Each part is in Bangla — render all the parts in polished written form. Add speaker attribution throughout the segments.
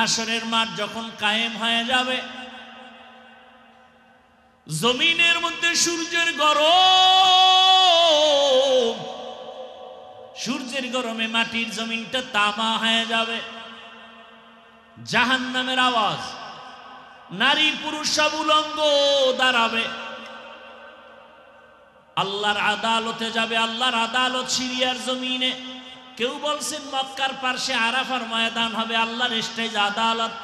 Speaker 1: হাসরের মাঠ যখন কায়েম হয়ে যাবে, জমিনের মধ্যে সূর্যের গরম, সূর্যের গরমে মাটির জমিনটা তামা হয়ে যাবে। জাহান্নামের আওয়াজ, নারী পুরুষ সব উলঙ্গ দাঁড়াবে, আল্লাহর আদালতে যাবে। আল্লাহর আদালত সিরিয়ার জমিনে। কেউ বলছেন মক্কার পার্শ্বে আরাফার ময়দান হবে আল্লাহর স্টেজ আদালত।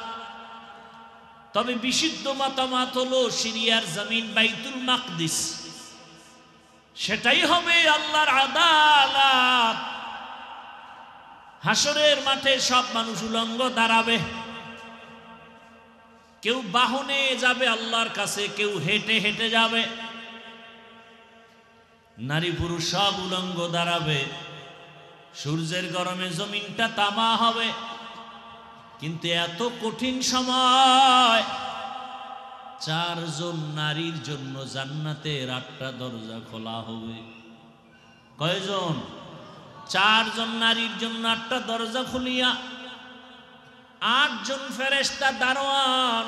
Speaker 1: তবে বিশুদ্ধ মতামত হলো সিরিয়ার জমিন বাইতুল মাকদিস, সেটাই হবে আল্লাহর আদালত। হাসরের মাঠে সব মানুষ উলঙ্গ দাঁড়াবে, কেউ বাহনে যাবে আল্লাহর কাছে, কেউ হেঁটে হেঁটে যাবে। নারী পুরুষ সব উলঙ্গ দাঁড়াবে, সূর্যের গরমে জমিনটা তামা হবে। কিন্তু এত কঠিন সময়, 4 জন নারীর জন্য জান্নাতের 8টা দরজা খোলা হবে। কয়জন? 4 জন নারীর জন্য 8টা দরজা খুলিয়া 8 জন ফেরেশতা দারোয়ান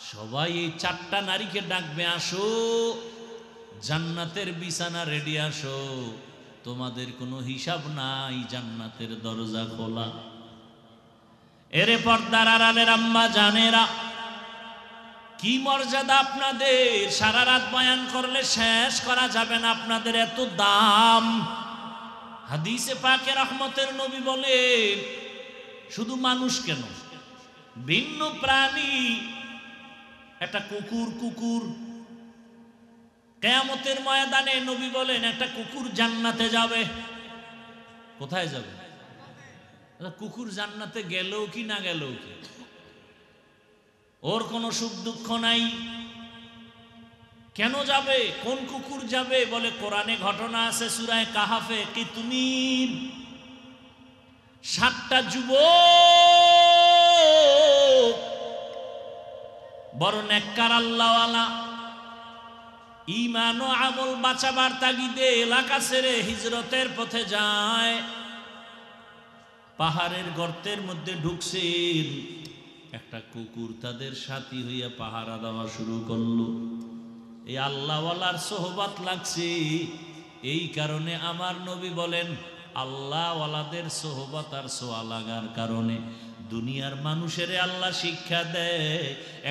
Speaker 1: সবাই এই 4টা নারীকে ডাকবে, আসো জান্নাতের বিছানা রেডি, আসো, তোমাদের কোনো হিসাব নাই, জান্নাতের দরজা খোলা। এরে পর্দার আড়ালের আম্মা জানেরা, কি মর্যাদা আপনাদের! সারা রাত বয়ান করলে শেষ করা যাবে না, আপনাদের এত দাম। হাদিসে পাকে রহমতের নবী বলেন, শুধু মানুষ কেন, ভিন্ন প্রাণী, একটা কুকুর কিয়ামতের ময়দানে নবী বলেন একটা কুকুর জান্নাতে যাবে। কোথায় যাবে? কুকুর জান্নাতে গেলেও কি না গেলেও কি, ওর কোনো সুখ দুঃখ নাই। কেন যাবে? কোন কুকুর যাবে? বলে কোরআনে ঘটনা আছে সূরা কাহাফে, কি তুমি 7টা যুবক বড় নেককার আল্লাহওয়ালা, ঈমান ও আমল বাঁচাবার তাগিদে এলাকা ছেড়ে হিজরতের পথে যায়, পাহাড়ের গর্তের মধ্যে ঢুকছেন। একটা কুকুর তাদের সাথী হইয়া পাহারা দেওয়া শুরু করলো। এই আল্লাহওয়ালার সোহবত লাগছে, এই কারণে আমার নবী বলেন আল্লাহওয়ালাদের সোহবত আর সোয়া লাগার কারণে দুনিয়ার মানুষের আল্লাহ শিক্ষা দেয়,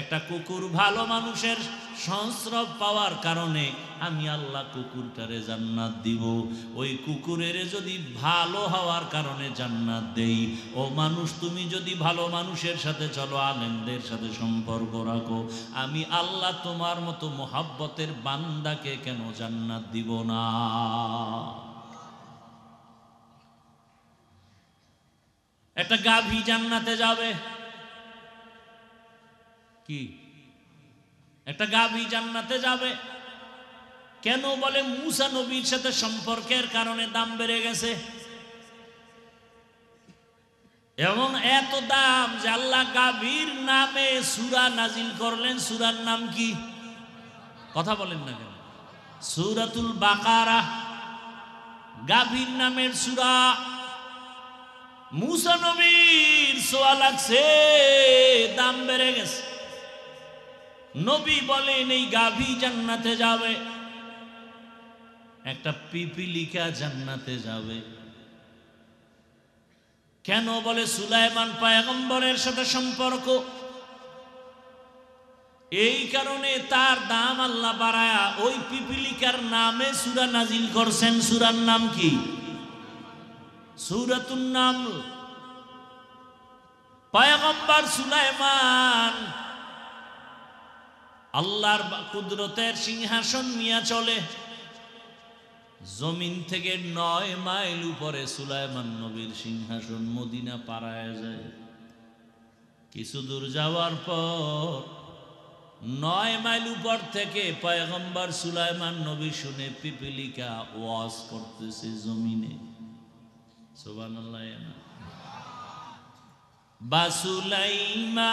Speaker 1: একটা কুকুর ভালো মানুষের সংস্রব পাওয়ার কারণে আমি আল্লাহ কুকুরটারে জান্নাত দিব। ওই কুকুরের যদি ভালো হওয়ার কারণে জান্নাত দেই, ও মানুষ তুমি যদি ভালো মানুষের সাথে চলো, আলেমদের সাথে সম্পর্ক রাখো, আমি আল্লাহ তোমার মতো মোহাব্বতের বান্দাকে কেন জান্নাত দিব না? একটা গাভী জান্নাতে যাবে। কি? একটা গাভী জান্নাতে যাবে কেন? বলে মুসা নবীর সাথে সম্পর্কের কারণে দাম বেড়ে গেছে, এবং এত দাম যে আল্লাহ গাভীর নামে সূরা নাজিল করলেন। সূরার নাম কি? কথা বলেন না কেন? সূরাতুল বাকারা, গাভীর নামের সূরা। মুসা নবীর সোয়া লাগছে, দাম বেড়ে গেছে। নবী বলেন এই গাভী জান্নাতে যাবে, একটা পিপিলিকা জান্নাতে যাবে। কেন? বলে সুলাইমান পয়গম্বরের সাথে সম্পর্ক, এই কারণে তার দাম আল্লাহ বাড়ায়া ওই পিপিলিকার নামে সূরা নাজিল করছেন। সূরার নাম কি? সূরাতুন নামল। পয়গম্বর সুলাইমান আল্লাহর কুদরতের সিংহাসন নিয়ে চলে, জমিন থেকে 9 মাইল উপরে সুলাইমান নবীর সিংহাসন মদিনা পাড়ায় যায়। কিছু দূর যাওয়ার পর 9 মাইল উপর থেকে পয়গম্বর সুলাইমান নবী শুনে পিপিলিকা ওয়াজ করতেছে জমিনে। সুবহানাল্লাহ। বাসুলাইমা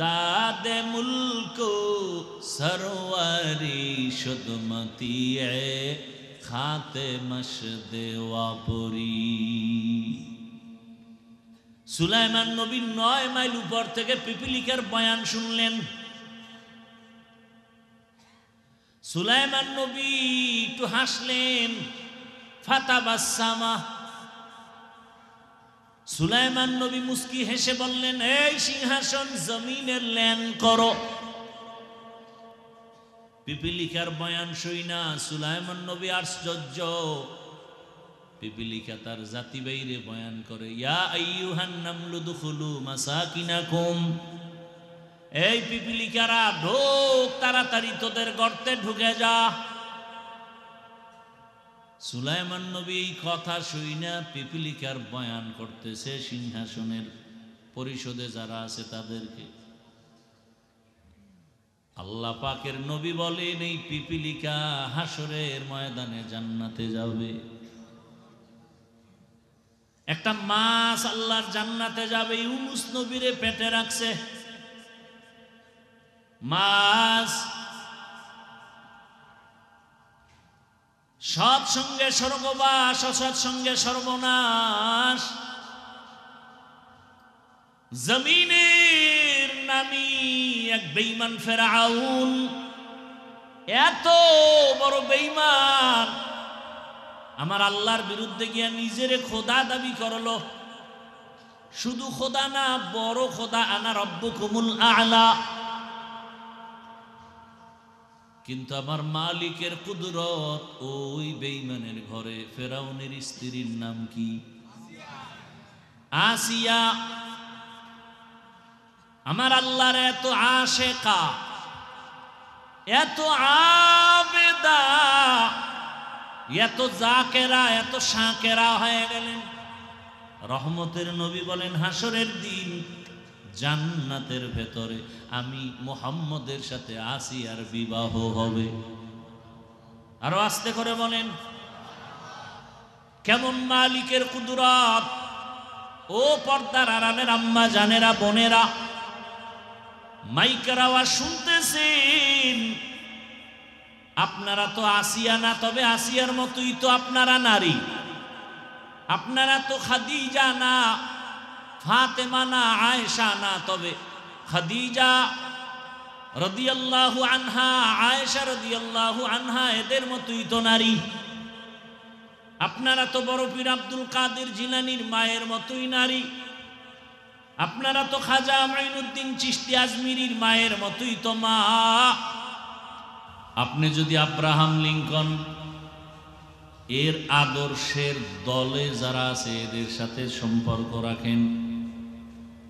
Speaker 1: দাদে মুলকো সরওয়ারি শুদমতি খাতে মশদে ওয়াপুরি। সুলাইমান নবী 9 মাইল উপর থেকে পিপিলিকার বয়ান শুনলেন। সুলাইমান নবী একটু হাসলেন, ফাতাবাসসামা। সুলাইমান নবী মুস্কি হেসে বললেন, এই সিংহাসন জমিনে ল্যান করো। পিপিলিকার বয়ান শুইনা সুলাইমান নবী আশ্চর্য। পিপিলিকা তার জাতি বাইরে বয়ান করে, ইয়া আইয়ুহান নামলু দুখুলু মাসাকিনাকুম। এই পিপিলিকারা ঢোক, তাড়াতাড়ি তোদের গর্তে ঢুকে যা। সুলাইমান নবী এই কথা শুইনা পিপিলিকার বয়ান করতেছে সিংহাসনের পরিষদে যারা আছে তাদেরকে। আল্লাহ পাকের নবী বলেন, এই পিপিলিকা হাসরের ময়দানে জান্নাতে যাবে। একটা মাছ আল্লাহর জান্নাতে যাবে, ইউনুস নবীরে পেটে রাখছে। মাছ সৎ সঙ্গে স্বর্গবাস, অসৎ সঙ্গে সর্বনাশ। জমিনের নামি এক বেঈমান ফেরাউন, এত বড় বেঈমান, আমার আল্লাহর বিরুদ্ধে গিয়া নিজেরে খোদা দাবি করলো। শুধু খোদা না, বড় খোদা, আনা রব্বুকুমুল আ'লা। কিন্তু আমার মালিকের কুদরত ওই বেঈমানের ঘরে। ফেরাউনের স্ত্রীর নাম কি? আসিয়া। আমার আল্লাহর এত আশেকা, এত আবেদা, এত জাকেরা, এত শাকেরা হয়ে গেলেন। রহমতের নবী বলেন, হাসরের দিন জান্নাতের ভেতরে আমি মুহাম্মদের সাথে আসিয়ার বিবাহ হবে। আরো আস্তে করে বলেন, কেমন মালিকের কুদরত! ও পর্দার আড়ালের আম্মা জানেরা, বোনেরা, মাইকের আওয়াজ শুনতেছেন। আপনারা তো আসিয়া না, তবে আসিয়ার মতোই তো আপনারা নারী। আপনারা তো খাদিজা না, ফাতেমা না, আয়েশা না, তবে খাদিজা রাদিয়াল্লাহু আনহা, আয়েশা রাদিয়াল্লাহু আনহা, এদের মতোই তো নারী। আপনারা তো বড় পীর আব্দুল কাদের জিলানীর মায়ের মতোই নারী। আপনারা তো খাজা মাইনুদ্দিন চিশতি আজমিরির মায়ের মতোই তো মা। আপনি যদি আব্রাহাম লিঙ্কন এর আদর্শের দলে যারা আছে এদের সাথে সম্পর্ক রাখেন,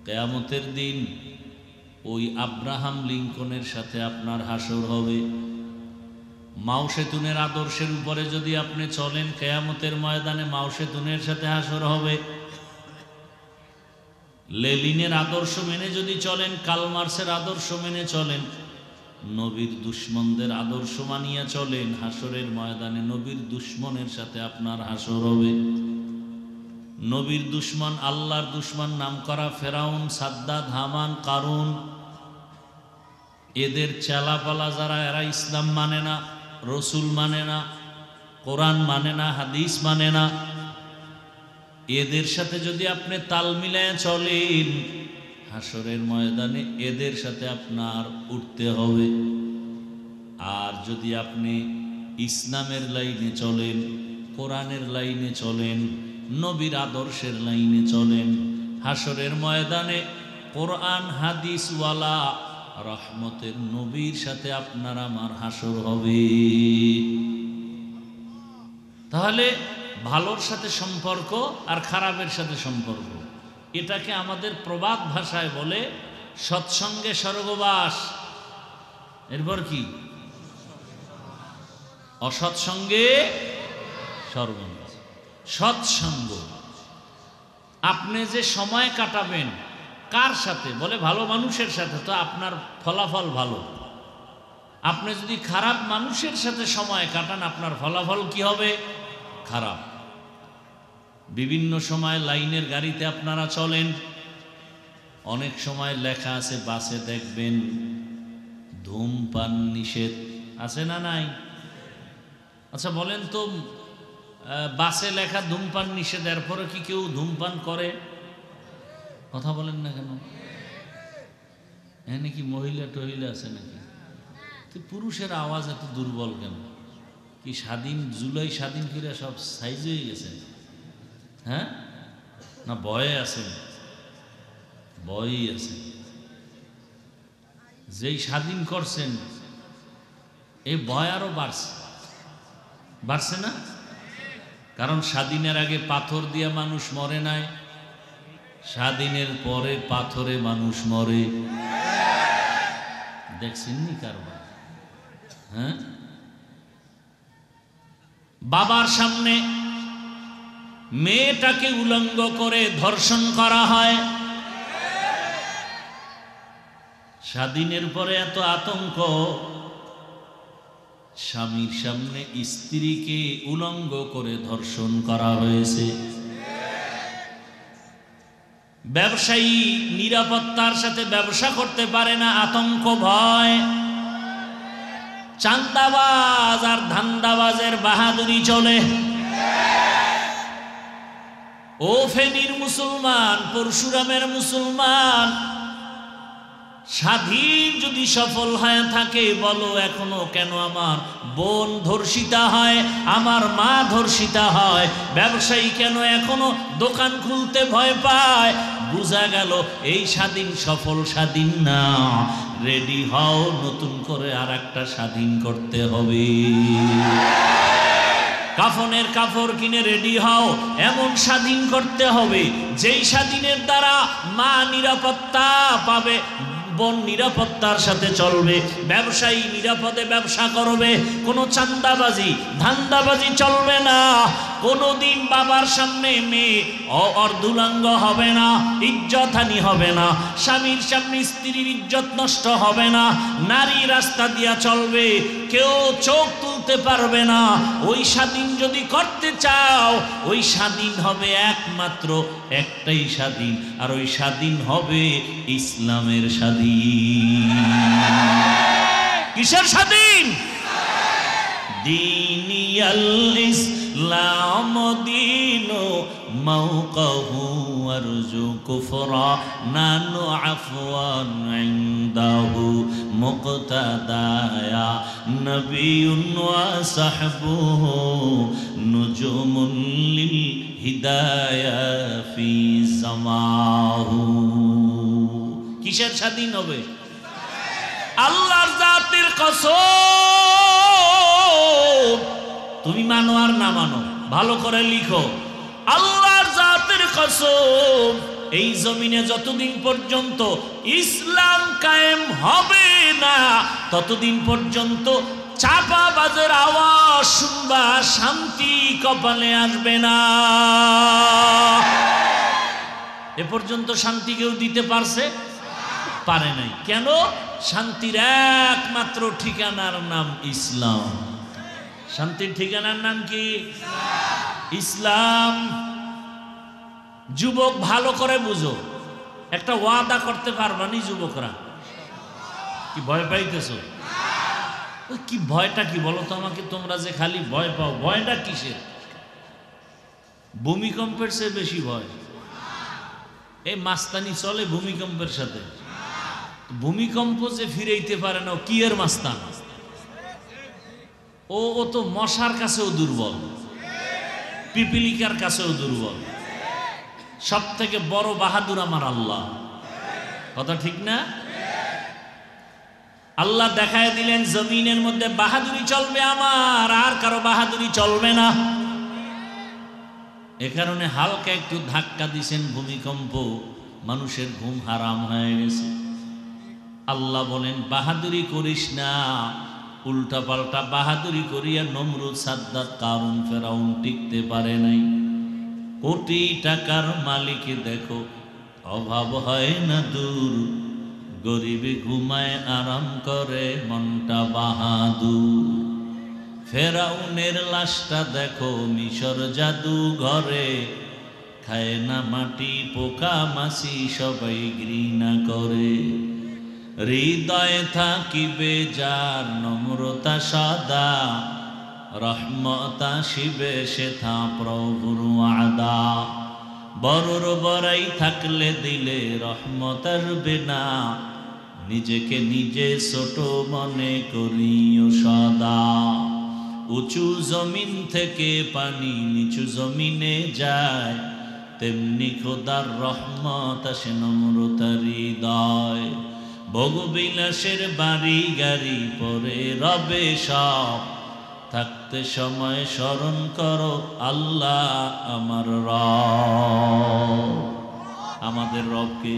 Speaker 1: কিয়ামতের দিন ওই আব্রাহাম লিঙ্কনের সাথে আপনার হাসর হবে। মাও সেতুনের আদর্শের উপরে যদি আপনি চলেন, কিয়ামতের ময়দানে মাও সেতুনের সাথে হাসর হবে। লেনিনের আদর্শ মেনে যদি চলেন, কালমার্সের আদর্শ মেনে চলেন, নবীর দুশ্মনদের আদর্শ মানিয়া চলেন, হাসরের ময়দানে নবীর দুশ্মনের সাথে আপনার হাসর হবে। নবীর দুশ্মন, আল্লাহর দুশ্মন নাম করা ফেরাউন, সাদ্দাত, হামান, কারুন, এদের চেলাপালা যারা, এরা ইসলাম মানে না, রসুল মানে না, কোরআন মানে না, হাদিস মানে না, এদের সাথে যদি আপনি তাল মিলায় চলেন, হাসরের ময়দানে এদের সাথে আপনার উঠতে হবে। আর যদি আপনি ইসলামের লাইনে চলেন, কোরআনের লাইনে চলেন, নবীর আদর্শের লাইনে চলেন, হাসরের ময়দানে কোরআন হাদিসওয়ালা রহমতের নবীর সাথে আপনার আমার হাসর হবে। তাহলে ভালোর সাথে সম্পর্ক আর খারাপের সাথে সম্পর্ক, এটাকে আমাদের প্রবাদ ভাষায় বলে সৎসঙ্গে স্বর্গবাস। এরপর কি? অসৎসঙ্গে সর্বনাশ। সৎসঙ্গ, আপনি যে সময় কাটাবেন কার সাথে? বলে ভালো মানুষের সাথে, তো আপনার ফলাফল ভালো। আপনি যদি খারাপ মানুষের সাথে সময় কাটান, আপনার ফলাফল কি হবে? খারাপ। বিভিন্ন সময় লাইনের গাড়িতে আপনারা চলেন, অনেক সময় লেখা আছে বাসে, দেখবেন ধূমপান নিষেধ, আছে না নাই? আচ্ছা বলেন তো, বাসে লেখা ধূমপান নিষেধ, এরপরে কি কেউ ধূমপান করে? কথা বলেন না কেন? এখানে কি মহিলা টহিলা আছে নাকি? তো পুরুষের আওয়াজ এত দুর্বল কেন? কি স্বাধীন জুলাই স্বাধীন করে সব সাইজ হয়ে গেছে? হ্যাঁ, না ভয়ে আছেন? ভয়ই আছে। যেই স্বাধীন করছেন এই ভয় আরো বাড়ছে না? কারণ স্বাধীনের আগে পাথর দিয়ে মানুষ মরে নাই, স্বাধীনের পরে পাথরে মানুষ মরে। দেখছেননি কারবার? হ্যাঁ, বাবার সামনে মেয়েটাকে উলঙ্গ করে ধর্ষণ করা হয়। স্বাধীনের পরে এত আতঙ্ক, স্বামীর সামনে স্ত্রীকে উলঙ্গ করে ধর্ষণ করা হয়েছে। ব্যবসায়ী নিরাপত্তার সাথে ব্যবসা করতে পারে না, আতঙ্ক ভয়। চান্দাবাজ আর ধান্দাবাজের বাহাদুরি চলে। ও ফেনীর মুসলমান, পরশুরামের মুসলমান, স্বাধীন যদি সফল হয়ে থাকে বলো এখনো কেন আমার বোন ধর্ষিতা হয়, আমার মা ধর্ষিতা হয়? ব্যবসায়ী কেন এখনো দোকান খুলতে ভয় পায়? বোঝা গেল এই স্বাধীন সফল স্বাধীন না। রেডি হও, নতুন করে আর একটা স্বাধীন করতে হবে। কাফনের কাপড় কিনে রেডি হও, এমন স্বাধীন করতে হবে যেই স্বাধীনের দ্বারা মা নিরাপত্তা পাবে, বোন নিরাপত্তার সাথে চলবে, ব্যবসায়ী নিরাপদে ব্যবসা করবে, কোনো চান্দাবাজি ধান্দাবাজি চলবে না। কোনোদিন বাবার সামনে মেয়ে অর্ধুলাঙ্গ হবে না, ইজ্জতহানি হবে না, স্বামীর সামনে স্ত্রীর ইজ্জত নষ্ট হবে না, নারী রাস্তা দিয়া চলবে, কেউ চোখ তুলতে পারবে না। ওই স্বাধীন যদি করতে চাও, ওই স্বাধীন হবে একমাত্র একটাই স্বাধীন, আর ওই স্বাধীন হবে ইসলামের স্বাধীন। কিসের স্বাধীন? দিনিয়াল ইসলাম দীনু মাওকাহু আরজু কুফরা নানু আফওয়ান ইনদাহু মুকতাদায়া নবিয়ুন ওয়া সাহবুহু নুজুমুন লিল হিদায়া ফি জামাহু। কিসের স্বাধীন হবে? আল্লাহর জাতের কসম, তুমি মানো আর না মানো, ভালো করে লিখো, আল্লাহর জাতের কসম, এই জমিনে যতদিন পর্যন্ত ইসলাম কায়েম হবে না ততদিন পর্যন্ত চাপাবাজের আওয়াজ শুনবা, শান্তি কপালে আসবে না। এ পর্যন্ত শান্তি কেউ দিতে পারে নাই। কেন? শান্তির একমাত্র ঠিকানার নাম ইসলাম। শান্তির ঠিকানার নাম কি? ইসলাম। যুবক ভালো করে বুঝো, একটা ওয়াদা করতে পারবা নি যুবকরা? কি ভয় পাইতেছো? কি ভয়টা কি বলো তো আমাকে? তোমরা যে খালি ভয় পাও, ভয়টা কিসের? ভূমিকম্পের চেয়ে বেশি ভয়। এই মাস্তানি চলে ভূমিকম্পের সাথে। ভূমিকম্প যে ফিরাইতে পারে না, কি এর মাস্তান? ও তো মশার কাছেও দুর্বল, পিপিলিকার কাছেও দুর্বল। সব থেকে বড় বাহাদুর আমার আল্লাহ। কথা ঠিক না? আল্লাহ দেখায় দিলেন জমিনের মধ্যে বাহাদুরি চলবে আমার, আর কারো বাহাদুরি চলবে না। এ কারণে হালকা একটু ধাক্কা দিছেন ভূমিকম্প, মানুষের ঘুম হারাম হয়ে গেছে। আল্লাহ বলেন বাহাদুরি করিস না, উল্টা পাল্টা বাহাদুরি করিয়া নমরুদ, সাদ্দাত, কারুন, ফেরাউন টিকতে পারে নাই। কোটি টাকার মালিক দেখো, অভাব হয় না দূর, গরিবে ঘুমায় আরাম করে মনটা বাহাদুর। ফেরাউনের লাশটা দেখো মিশর জাদু ঘরে, খায় না মাটি পোকা মাছি সবাই ঘৃণা করে। হৃদয়ে থাকিবে যার নম্রতা সদা, রহমত আসিবে সেথা প্রভুর ওয়াদা। বড়র বড়াই থাকলে দিলে রহমত আসবে না, নিজেকে নিজে ছোট মনে করিও সদা। উঁচু জমিন থেকে পানি নিচু জমিনে যায়, তেমনি খোদার রহমত আসে নম্রতার হৃদয়। ভোগবিলাসের বাড়ি গাড়ি পরে রবে সব, থাকতে সময় স্মরণ করো আল্লাহ আমার রব। আমাদের রবকে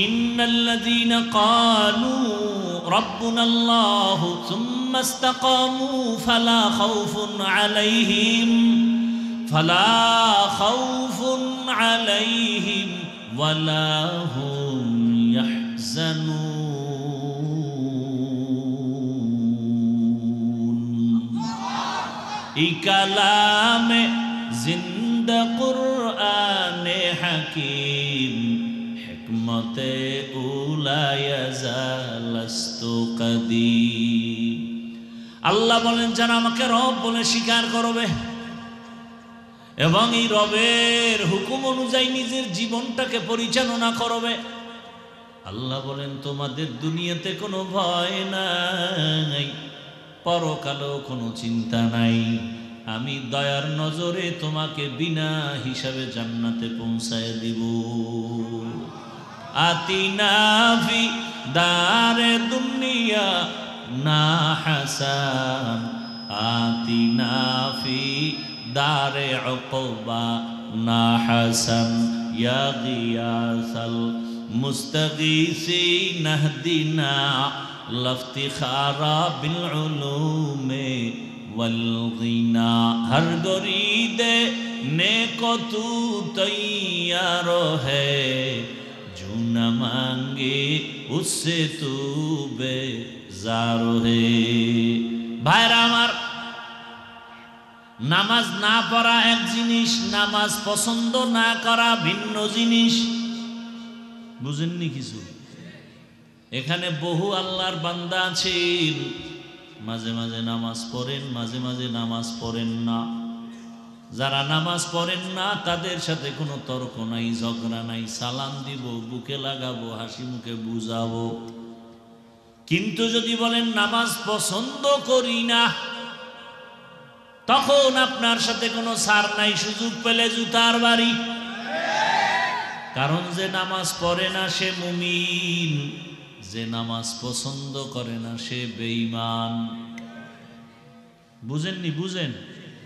Speaker 1: ইন্নাল্লাযীনা ক্বালু রাব্বুনাল্লাহু সুম্মা ইসতাকামু ফালা খাউফুন আলাইহিম ওয়ালা হুম ইয়াহজানুন। এই কালামে জিন্দা কুরআনে হাকিম, হিকমতে উলায়াজালাস্তু কাদিম। আল্লাহ বলেন যারা আমাকে রব বলে স্বীকার করবে এবং এই রবের হুকুম অনুযায়ী নিজের জীবনটাকে পরিচালনা করবে, আল্লাহ বলেন তোমাদের দুনিয়াতে কোনো ভয় নাই, পরকালেও কোনো চিন্তা নাই। আমি দয়ার নজরে তোমাকে বিনা হিসাবে জান্নাতে পৌঁছায় দিব। আতিনা ফি দারে দুনিয়া না হাসান, আতিনা ফি দারে উকবা না হাসান, ইয়া গিয়াসাল মুস্তাগীসিন ইহদিনা লাফতিখারা বিল উলুমে वल गिना। हर गरीदे नेको तू तैयार है, जो न मांगे उससे तू बेजार है। भाईरा आमार, नामाज ना पढ़ा एक जिनिस, नामाज पसंद ना करा भिन्न जिनिस। बुझेनনি কিছু? এখানে বহু আল্লাহর বান্দা আছেন, মাঝে মাঝে নামাজ পড়েন, মাঝে মাঝে নামাজ পড়েন না। যারা নামাজ পড়েন না তাদের সাথে কোনো তর্ক নাই, ঝগড়া নাই, সালাম দিব, বুকে লাগাবো, হাসি মুখে বুঝাবো। কিন্তু যদি বলেন নামাজ পছন্দ করি না, তখন আপনার সাথে কোনো ছাড় নাই, সুযোগ পেলে জুতার বাড়ি। কারণ যে নামাজ পড়ে না সে মুমিন, যে নামাজ পছন্দ করে না সে বেঈমান। বুঝেননি? বুঝেন?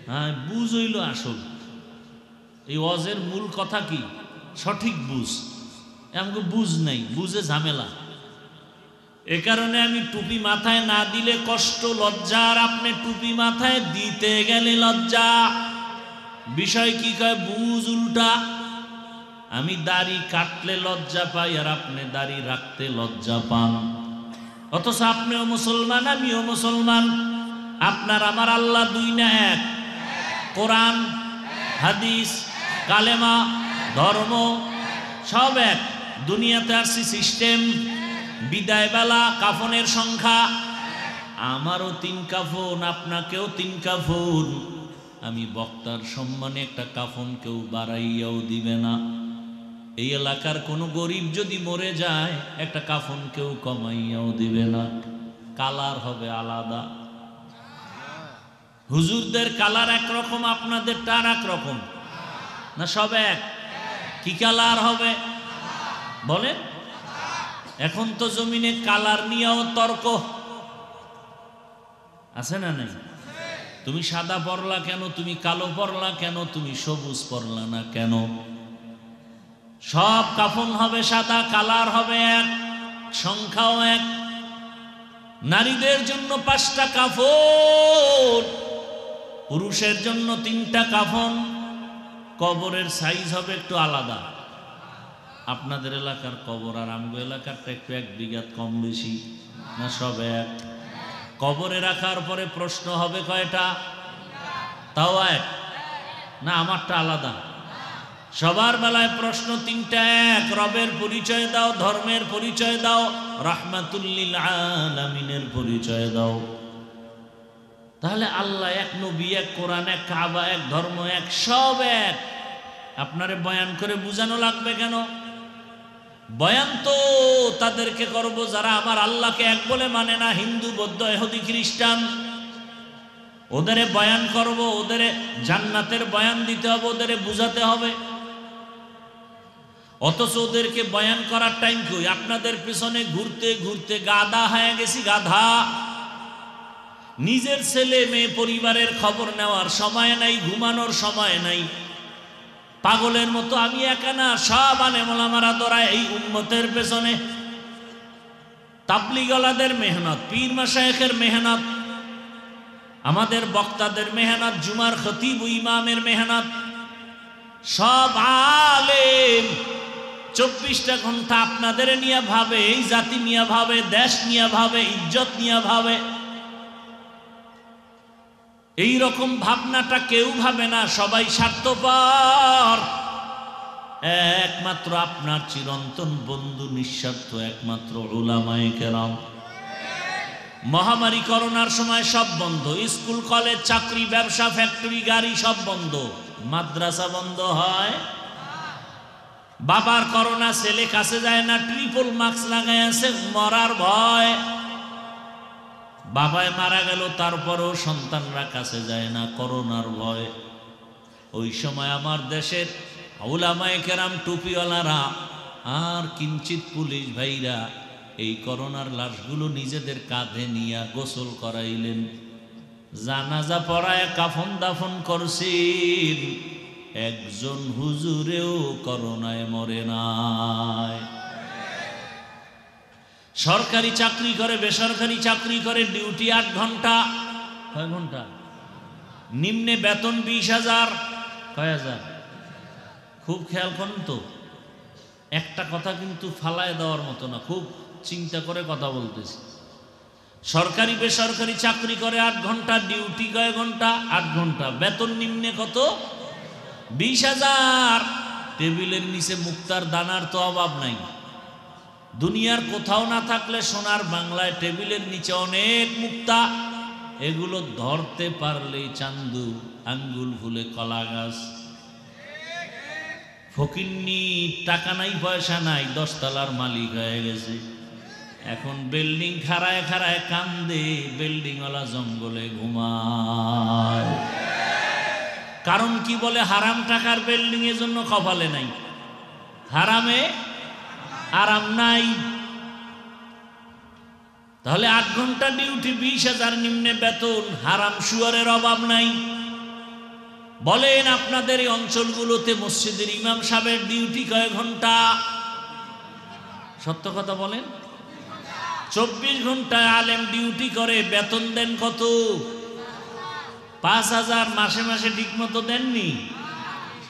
Speaker 1: হ্যাঁ, বুঝ হইল আসল। এই ওয়াজের মূল কথা কি? সঠিক বুঝ। আমাকে বুঝ নাই, বুঝে ঝামেলা। এ কারণে আমি টুপি মাথায় না দিলে কষ্ট, লজ্জা, আর আপনি টুপি মাথায় দিতে গেলে লজ্জা। বিষয় কি কয়? বুঝ উল্টা। আমি দাড়ি কাটলে লজ্জা পাই আর আপনি দাড়ি রাখতে লজ্জা পান। অথচ আপনিও মুসলমান, আমিও মুসলমান। আপনার আমার আল্লাহ দুই না এক? কোরআন, হাদিস, কালেমা, ধর্ম সব এক। দুনিয়াতে আসছি সিস্টেম, বিদায় বেলা, কাফনের সংখ্যা। আমারও 3 কাফন, আপনাকেও 3 কাফন। আমি বক্তার সম্মানে একটা কাফন কেউ বাড়াইয়াও দিবে না। এই এলাকার কোনো গরিব যদি মরে যায় একটা কাফন কেউ কমাইয়াও দিবে না। কালার হবে আলাদা। হুজুরদের কালার একরকম, আপনাদেরটা আর এক রকম না? সব এক? কি কালার হবে বলেন? এখন তো জমিনে কালার নিয়েও তর্ক আছে না নাই? তুমি সাদা পরলা কেন, তুমি কালো পরলা কেন, তুমি সবুজ পরলা না কেন? সব কাফন হবে সাদা, কালার হবে এক, সংখ্যাও এক। নারীদের জন্য 5টা কাফন, পুরুষের জন্য 3টা কাফন। কবরের সাইজ হবে একটু আলাদা। আপনাদের এলাকার কবর আর আমগো এলাকারটা একটু 1 বিঘা কম বেশি না? সব এক। কবরে রাখার পরে প্রশ্ন হবে কয়টা? তাও এক না? আমারটা আলাদা? সবার বেলায় প্রশ্ন 3টা এক। রবের পরিচয় দাও, ধর্মের পরিচয় দাও, রাহমাতুল লিল আলামিনের পরিচয় দাও। তাহলে আল্লাহ এক, নবী এক, কোরআন এক, কাবা এক, ধর্ম এক, সব এক। আপনারে বয়ান করে বুঝানো লাগবে কেন? বয়ান তো তাদেরকে করব যারা আমার আল্লাহকে এক বলে মানে না, হিন্দু, বৌদ্ধ, ইহুদি, খ্রিস্টান। ওদের বয়ান করব, ওদের জান্নাতের বয়ান দিতে হবে, ওদের বুঝাতে হবে। অথচ ওদেরকে বয়ান করার টাইম কই? আপনাদের পিছনে ঘুরতে ঘুরতে গাধা হয়ে গেছি, গাধা। নিজের ছেলে মেয়ে পরিবারের খবর নেওয়ার সময় নাই, ঘুমানোর সময় নাই। পাগলের মতো আমি একা না, সব আলেম ওলামারা দৌড়ায় এই উম্মতের পেছনে। তাবলীগওয়ালাদের মেহনত, পীর মাশায়েখের মেহনত, আমাদের বক্তাদের মেহনত, জুমার খতিব ইমামের মেহনত, সব আলেম 24টা ঘন্টা আপনাদের নিয়ে ভাবে, এই জাতি নিয়ে ভাবে, দেশ নিয়ে ভাবে, ইজ্জত নিয়ে ভাবে। এই রকম ভাবনাটা কেউ ভাবে না, সবাই স্বার্থপর। একমাত্র আপনার চিরন্তন বন্ধু নিঃস্বার্থ, একমাত্র উলামায়ে কেরাম। মহামারী করোনার সময় সব বন্ধ, স্কুল কলেজ চাকরি ব্যবসা ফ্যাক্টরি গাড়ি সব বন্ধ, মাদ্রাসা বন্ধ হয়। বাবার করোনা, ছেলে কাছে যায় না, ট্রিপল মাস্ক লাগাই আছে, মরার ভয়। বাবায় মারা গেল, তারপরও সন্তানরা কাছে যায় না, করোনার ভয়। ওই সময় আমার দেশের উলামায়ে কেরাম, টুপিওয়ালারা আর কিঞ্চিত পুলিশ ভাইরা এই করোনার লাশগুলো নিজেদের কাঁধে নিয়ে গোসল করাইলেন, জানাজা পড়ায় কাফন দাফন করছেন। একজন হুজুরেও করোনায় মরে নাই। সরকারি চাকরি করে, বেসরকারি চাকরি করে, ডিউটি 8 ঘন্টা। কয় ঘন্টা? নিম্নে বেতন 20,000। কয় হাজার? খুব খেয়াল করুন তো, একটা কথা কিন্তু ফালায় দেওয়ার মতো না, খুব চিন্তা করে কথা বলতেছি। সরকারি বেসরকারি চাকরি করে 8 ঘন্টা, ডিউটি কয় ঘন্টা? 8 ঘন্টা। বেতন নিম্নে কত? 20,000। টেবিলের নিচে মুক্তার দানার তো অভাব নাই। দুনিয়ার কোথাও না থাকলে সোনার বাংলায় টেবিলের নিচে অনেক মুক্তা। এগুলো ধরতে পারলেই চান্দু, আঙ্গুল ফুলে কলা গাছ। ফকিন্নি, টাকা নাই পয়সা নাই, 10 তলার মালিক হয়ে গেছে। এখন বিল্ডিং খাড়ায় খাড়ায় কান্দে, বিল্ডিংওয়ালা জঙ্গলে ঘুমায়। কারণ কি বলে? হারাম টাকার বিল্ডিং এর জন্য কপালে নাই, হারামে আরাম নাই। তাহলে 8 ঘন্টা ডিউটি, 20,000 নিম্নে বেতন, হারাম শুয়ারের অভাব নাই। বলেন আপনাদের এই অঞ্চলগুলোতে মসজিদের ইমাম সাহেবের ডিউটি কয় ঘন্টা? সত্য কথা বলেন। 24 ঘন্টায় আলেম ডিউটি করে, বেতন দেন কত? 5,000। মাসে মাসে ঠিক মতো দেননি।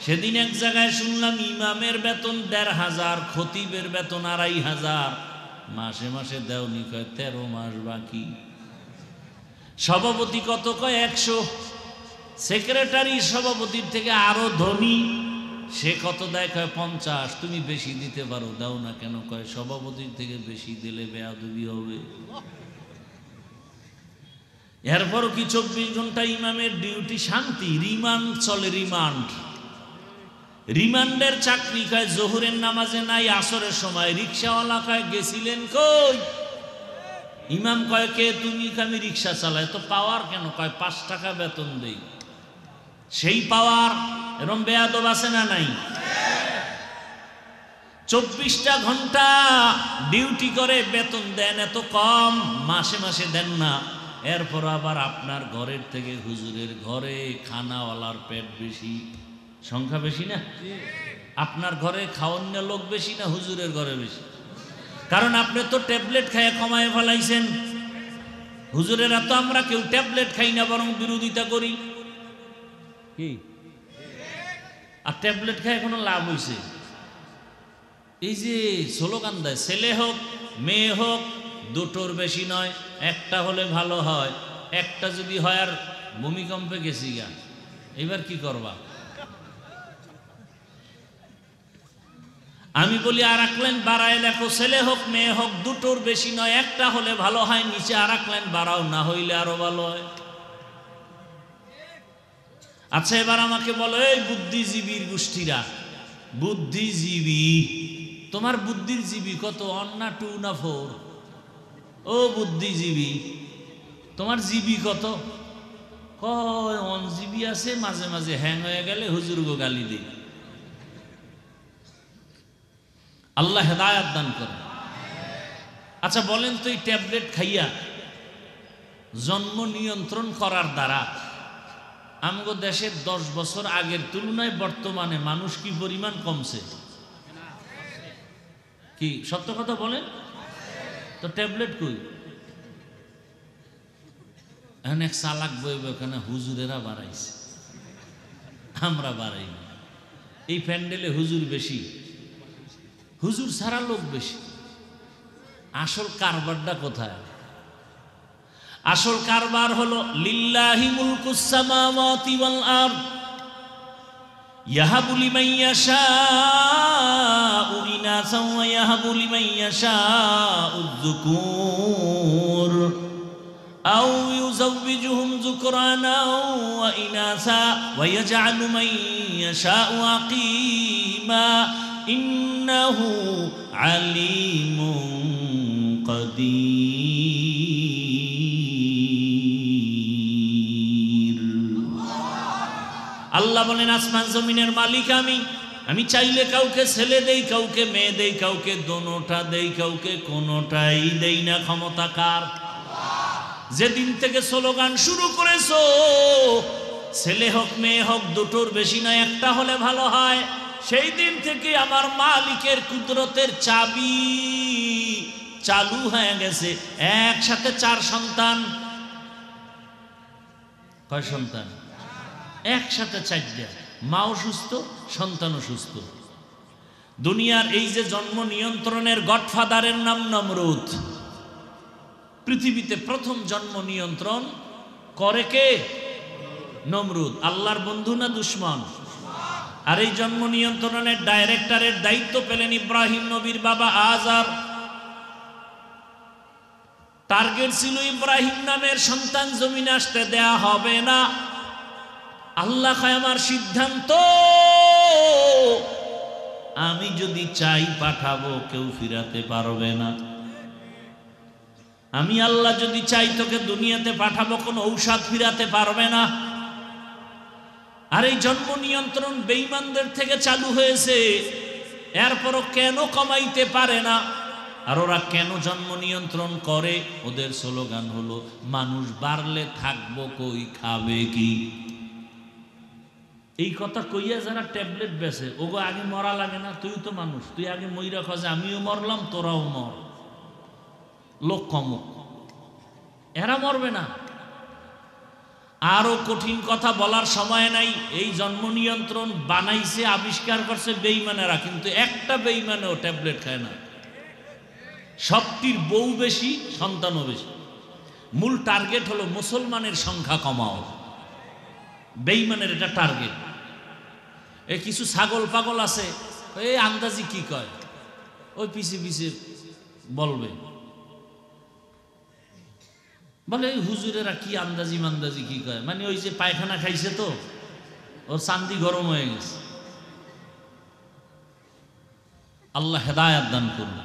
Speaker 1: সেদিন এক জায়গায় শুনলাম ইমামের বেতন 1,500, খতিবের বেতন 2,500। মাসে মাসে দেওনি, কয় 13 মাস বাকি। সভাপতি কত? কয় 100। সেক্রেটারি সভাপতির থেকে আরো ধনী, সে কত দেয়? কয় 50। তুমি বেশি দিতে পারো, দাও না কেন? কয় সভাপতির থেকে বেশি দিলে বেয়াদবি হবে। এরপরও কি 24 ঘন্টা ইমামের ডিউটি শান্তি? রিমান্ড চলে, রিমান্ড। রিমান্ডের চাকরি। কয় জোহরের নামাজে নাই, আসরের সময়। রিক্সাওয়ালা কয় গেছিলেন কই? ইমাম কয় কে তুমি? আমি রিক্সা চালাই। তো পাওয়ার কেন? কয় 5 টাকা বেতন দেই। সেই পাওয়ার। এরম বেয়াদব আছে না নাই? 24টা ঘন্টা ডিউটি করে, বেতন দেন এত কম, মাসে মাসে দেন না। এরপর আবার আপনার ঘরের থেকে হুজুরের ঘরে খানাওয়ালার পেট বেশি, সংখ্যা বেশি না? আপনার ঘরে খাওয়ান্য লোক বেশি না হুজুরের ঘরে বেশি? কারণ আপনি তো ট্যাবলেট খাইয়ে কমায় ফেলাইছেন। হুজুরেরা তো আমরা কেউ ট্যাবলেট খাই না, বরং বিরোধিতা করি। কি আর ট্যাবলেট খায় কোনো লাভ হয়েছে? এই যে স্লোগান দেয়, ছেলে হোক মেয়ে হোক, দুটোর বেশি নয়, একটা হলে ভালো হয়। একটা যদি হয় আর ভূমিকম্পে গেছি গা, এবার কি করবা? আমি বলি আর এক লাইন বাড়ায় লেখো, ছেলে হোক মেয়ে হোক, দুটোর বেশি নয়, একটা হলে ভালো হয়। নিচে আর এক লাইন বাড়াও, না হইলে আরো ভালো হয়। আচ্ছা এবার আমাকে বলো, এই বুদ্ধিজীবীর গোষ্ঠীরা বুদ্ধিজীবী। তোমার বুদ্ধির জীবী কত? 1 না 2 না 4? ও বুদ্ধিজীবী, তোমার জিবি কত? কয় 1 জিবি আছে, মাঝে মাঝে হ্যাং হয়ে গেলে হুজুর গো গালি দিই। আল্লাহ হেদায়াত দান করে। আচ্ছা বলেন তো, এই ট্যাবলেট খাইয়া জন্ম নিয়ন্ত্রণ করার দ্বারা আমগো দেশের 10 বছর আগের তুলনায় বর্তমানে মানুষ কি পরিমাণ কমছে? কি সত্য কথা বলেন তো? ট্যাবলেট কই? এখন এক চালাক বইব ওখানে হুজুরেরা বাড়াইছে, আমরা বাড়াই না। এই প্যান্ডেলে হুজুর বেশি, হুজুর ছাড়া লোক বেশি। আসল কারবারটা কোথায়? আসল কারবার হলো লিল্লাহি মুলকুস সামাওয়াতি ওয়াল আরদ ইয়াহাবু লিমান ইয়াশাউ ইনাসা ওয়া ইয়াহাবু লিমান ইয়াশাউ যুকুর আও ইউযাওবিজুহুম যুকরানা ওয়া ইনাসা ওয়া ইয়াজআলু মান ইয়াশাউ আকিমা ইন্নাহু আলিমুন কাদির। আল্লাহ বলেন আসমান জমিনের মালিক আমি চাইলে কাউকে ছেলে দেই, কাউকে মেয়ে দেই, কাউকে দোনোটা দেই, কাউকে কোনোটাই দেই না। ক্ষমতা কার? যেদিন থেকে স্লোগান শুরু করেছো, ছেলে হোক মেয়ে হোক দুটোর বেশি নয়, একটা হলে ভালো হয়, সেই দিন থেকে আমার মালিকের কুদরতের চাবি চালু হয়ে গেছে। একসাথে 4 সন্তান। কয় সন্তান? একসাথে 4টা। মাও সুস্থ, সন্তানও সুস্থ। দুনিয়ার এই যে জন্ম নিয়ন্ত্রণের গডফাদারের নাম নমরুদ। পৃথিবীতে প্রথম জন্ম নিয়ন্ত্রণ করে কে? নমরুদ। আল্লাহর বন্ধু না দুশ্মন? আর এই জন্ম নিয়ন্ত্রণের ডাইরেক্টরের দায়িত্ব পেলেন ইব্রাহিম নবীর বাবা আজার। টার্গেট ছিল ইব্রাহিম নামের সন্তান জমিনে আসতে দেয়া হবে না। আল্লাহ কয় আমার সিদ্ধান্ত, আমি যদি চাই পাঠাবো, কেউ ফিরাতে পারবে না। আমি আল্লাহ যদি চাই তোকে দুনিয়াতে পাঠাবো, কোনো ঔষধ ফিরাতে পারবে না। আর এই জন্ম নিয়ন্ত্রণ বেঈমানদের থেকে চালু হয়েছে, এরপরও কেন কমাইতে পারে না? আর ওরা কেন জন্ম নিয়ন্ত্রণ করে? ওদের স্লোগান হলো মানুষ বাড়লে থাকবো কই, খাবে কি। এই কথা কইয়া যারা ট্যাবলেট বেছে, ওগো আগে মরা লাগে না? তুই তো মানুষ, তুই আগে মইরা খোঁজে, আমিও মরলাম তোরাও মর, লোক কমুক। এরা মরবে না। আরো কঠিন কথা বলার সময় নাই। এই জন্ম নিয়ন্ত্রণ বানাইছে, আবিষ্কার করছে বেঈমানেরা, কিন্তু একটা বেঈমানেও ট্যাবলেট খায় না। সবটির বউ বেশি, সন্তানও বেশি। মূল টার্গেট হলো মুসলমানের সংখ্যা কমাও। বেঈমানের এটা টার্গেট। এই কিছু ছাগল পাগল আছে, এই আন্দাজি কি কয়, ওই পিছে পিছে বলবে, বলে এই হুজুরেরা কি আন্দাজি মান্দাজি কি কয়, মানে ওই যে পায়খানা খাইছে তো ওর চান্দি গরম হয়ে গেছে। আল্লাহ হেদায়াত দান করুন।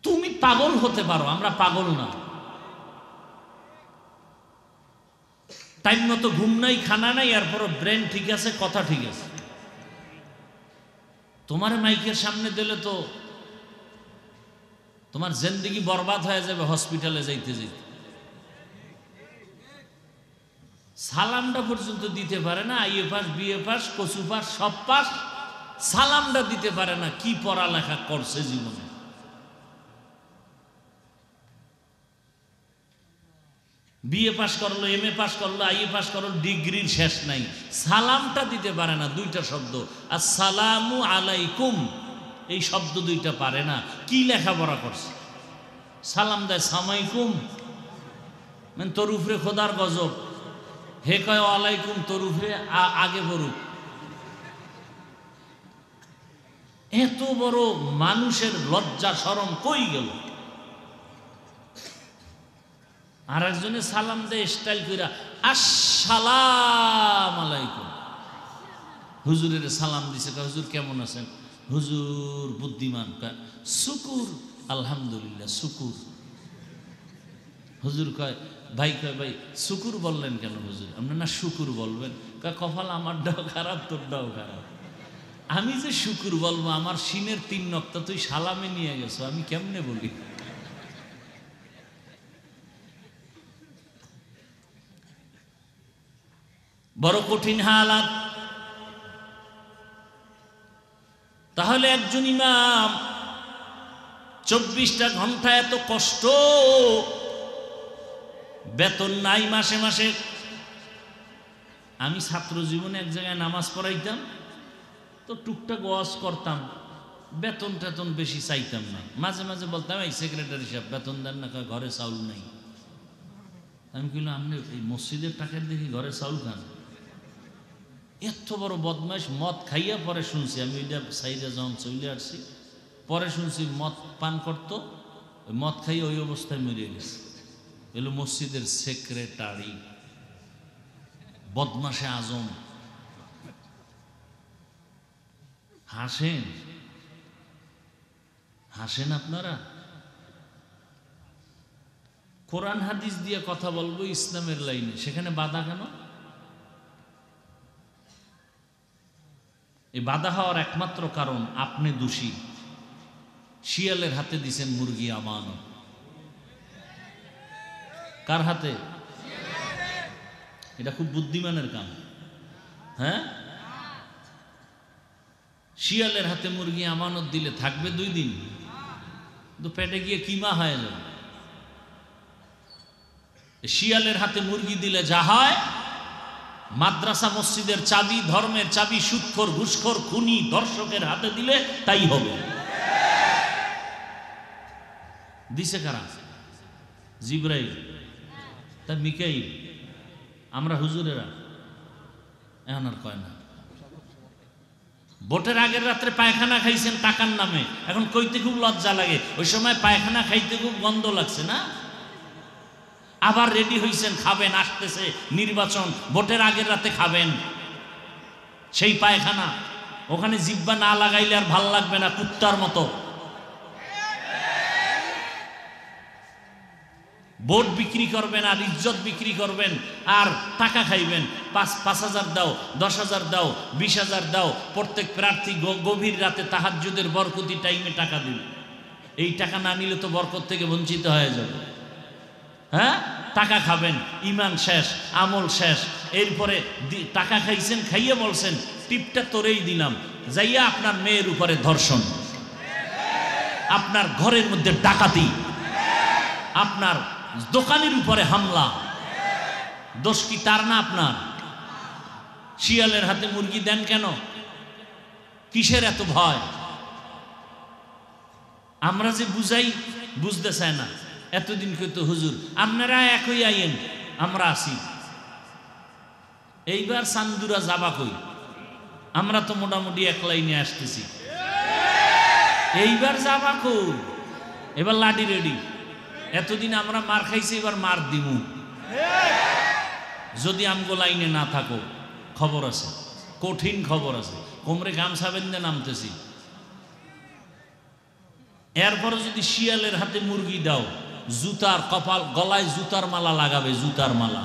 Speaker 1: তুমি পাগল হতে পারো, আমরা পাগল না। টাইম মতো ঘুম নাই, খানা নাই, এরপরও ব্রেন ঠিক আছে, কথা ঠিক আছে। তোমার মাইকের সামনে দিলে তো তোমার জিন্দেগি বরবাদ হয়ে যাবে হসপিটালে যাইতে যাইতে। সালামটা পর্যন্ত দিতে পারে না। আইএ পাস, বিএ পাস, কচু পাস, সব পাস, সালামটা দিতে পারে না। কি পড়ালেখা করছে জীবনে। বিএ পাস করলো, এমএ পাস করলো, আইএ পাস করলো, ডিগ্রির শেষ নাই, সালামটা দিতে পারে না। 2টা শব্দ, আসসালামু আলাইকুম, এই শব্দ 2টা পারে না। কি লেখাপড়া করছে? সালাম দেয় সামাইকুম, মানে তোর উপরে খোদার গজব। হে কয় আলাইকুম, তোর উপরে আগে পড়ুক। এত বড় মানুষের লজ্জা শরম কই গেল? আর একজনে সালাম দেয় স্টাইল কইরা, আসসালাম আলাইকুম। হুজুরের সালাম দিছে, হুজুর কেমন আছেন? হুজুর বুদ্ধিমান, শুকুর আলহামদুলিল্লাহ শুকুর। হুজুর কয় ভাই শুকুর বললেন কেন হুজুর? আপনি না শুকুর বলবেন। কপাল আমারটাও খারাপ তোরটাও খারাপ, আমি যে শুকুর বলবো আমার সিনের 3 নক্তা তুই সালামে নিয়ে গেছো, আমি কেমনে বলি? বড় কঠিন হালাত। তাহলে একজন ইমাম 24টা ঘন্টা এত কষ্ট, বেতন নাই মাসে মাসে। আমি ছাত্র জীবনে এক জায়গায় নামাজ পড়াইতাম, তো টুকটাক ওয়াজ করতাম, বেতন টেতন বেশি চাইতাম না। মাঝে মাঝে বলতাম এই সেক্রেটারি সাহেব বেতন দেন না, ঘরে চাউল নাই। আমি বললাম আপনি এই মসজিদের টাকার দেখি ঘরে চাউল খান? এত বড় বদমাইশ, মদ খাইয়া পরে শুনছি, আমি ওইটা সাইডে যখন চলে আসছি পরে শুনছি মদ পান করতো, মদ খাইয়ে ওই অবস্থায় মরে গেছে। এলো মসজিদের সেক্রেটারি, বদমাশে আজম। হাসেন হাসেন আপনারা। কোরআন হাদিস দিয়ে কথা বলবো ইসলামের লাইনে, সেখানে বাধা কেন? এই বাধা হওয়ার একমাত্র কারণ আপনি দোষী। শিয়ালের হাতে দিছেন মুরগি আমানত। কার হাতে? এটা খুব বুদ্ধিমানের কাম। হ্যাঁ, শিয়ালের হাতে মুরগি আমানত দিলে থাকবে 2 দিন, তো পেটে গিয়ে কিমা হয়ে যাবে। শিয়ালের হাতে মুরগি দিলে যা হয়, মাদ্রাসা মসজিদের চাবি, ধর্মের চাবি সুদখোর ঘুষখোর খুনি দর্শকের হাতে দিলে তাই হবে। দিছে কারা? জিবরাইল, তা মিকাইল, আমরা হুজুরেরা। এখন আর কয় না। ভোটের আগের রাত্রে পায়খানা খাইছেন টাকার নামে, এখন কইতে খুব লজ্জা লাগে। ওই সময় পায়খানা খাইতে খুব গন্ধ লাগছে না? আবার রেডি হইছেন, খাবেন, আসতেছে নির্বাচন, ভোটের আগের রাতে খাবেন সেই পায়খানা। ওখানে জিব্বা না লাগাইলে আর ভাল লাগবে না, কুত্তার মতো। ভোট বিক্রি করবেন আর ইজ্জত বিক্রি করবেন আর টাকা খাইবেন। 5,000 দাও, 10,000 দাও, 20,000 দাও। প্রত্যেক প্রার্থী গভীর রাতে তাহাজ্জুদের বরকতি টাইমে টাকা দিন। এই টাকা না নিলে তো বরকত থেকে বঞ্চিত হয়ে যাবে। হ্যাঁ, টাকা খাবেন, ইমান শেষ, আমল শেষ। এরপরে টাকা খাইছেন, খাইয়ে বলছেন টিপটা তোরেই দিলাম, যাইয়া আপনার মেয়ের উপরে ধর্ষণ, আপনার ঘরের মধ্যে ডাকাতি, আপনার দোকানের উপরে হামলা। দোষ কি তার না আপনার? শিয়ালের হাতে মুরগি দেন কেন? কিসের এত ভয়? আমরা যে বুঝাই বুঝতে চায় না। এতদিন কইতো হুজুর আপনারা একই আইন, আমরা আসি। এইবার চান্দুরা যাবা কই? আমরা তো মোটামুটি এক লাইনে আসতেছি। এইবার যাবা কই? এবার লাঠি রেডি। এতদিন আমরা মার খাইছি, এবার মার দিমু। যদি আমগো লাইনে না থাকো, খবর আছে, কঠিন খবর আছে। কোমরে গামছা বেঁধে নামতেছি। এরপরে যদি শিয়ালের হাতে মুরগি দাও, জুতার কপাল, গলায় জুতার মালা লাগাবে, জুতার মালা।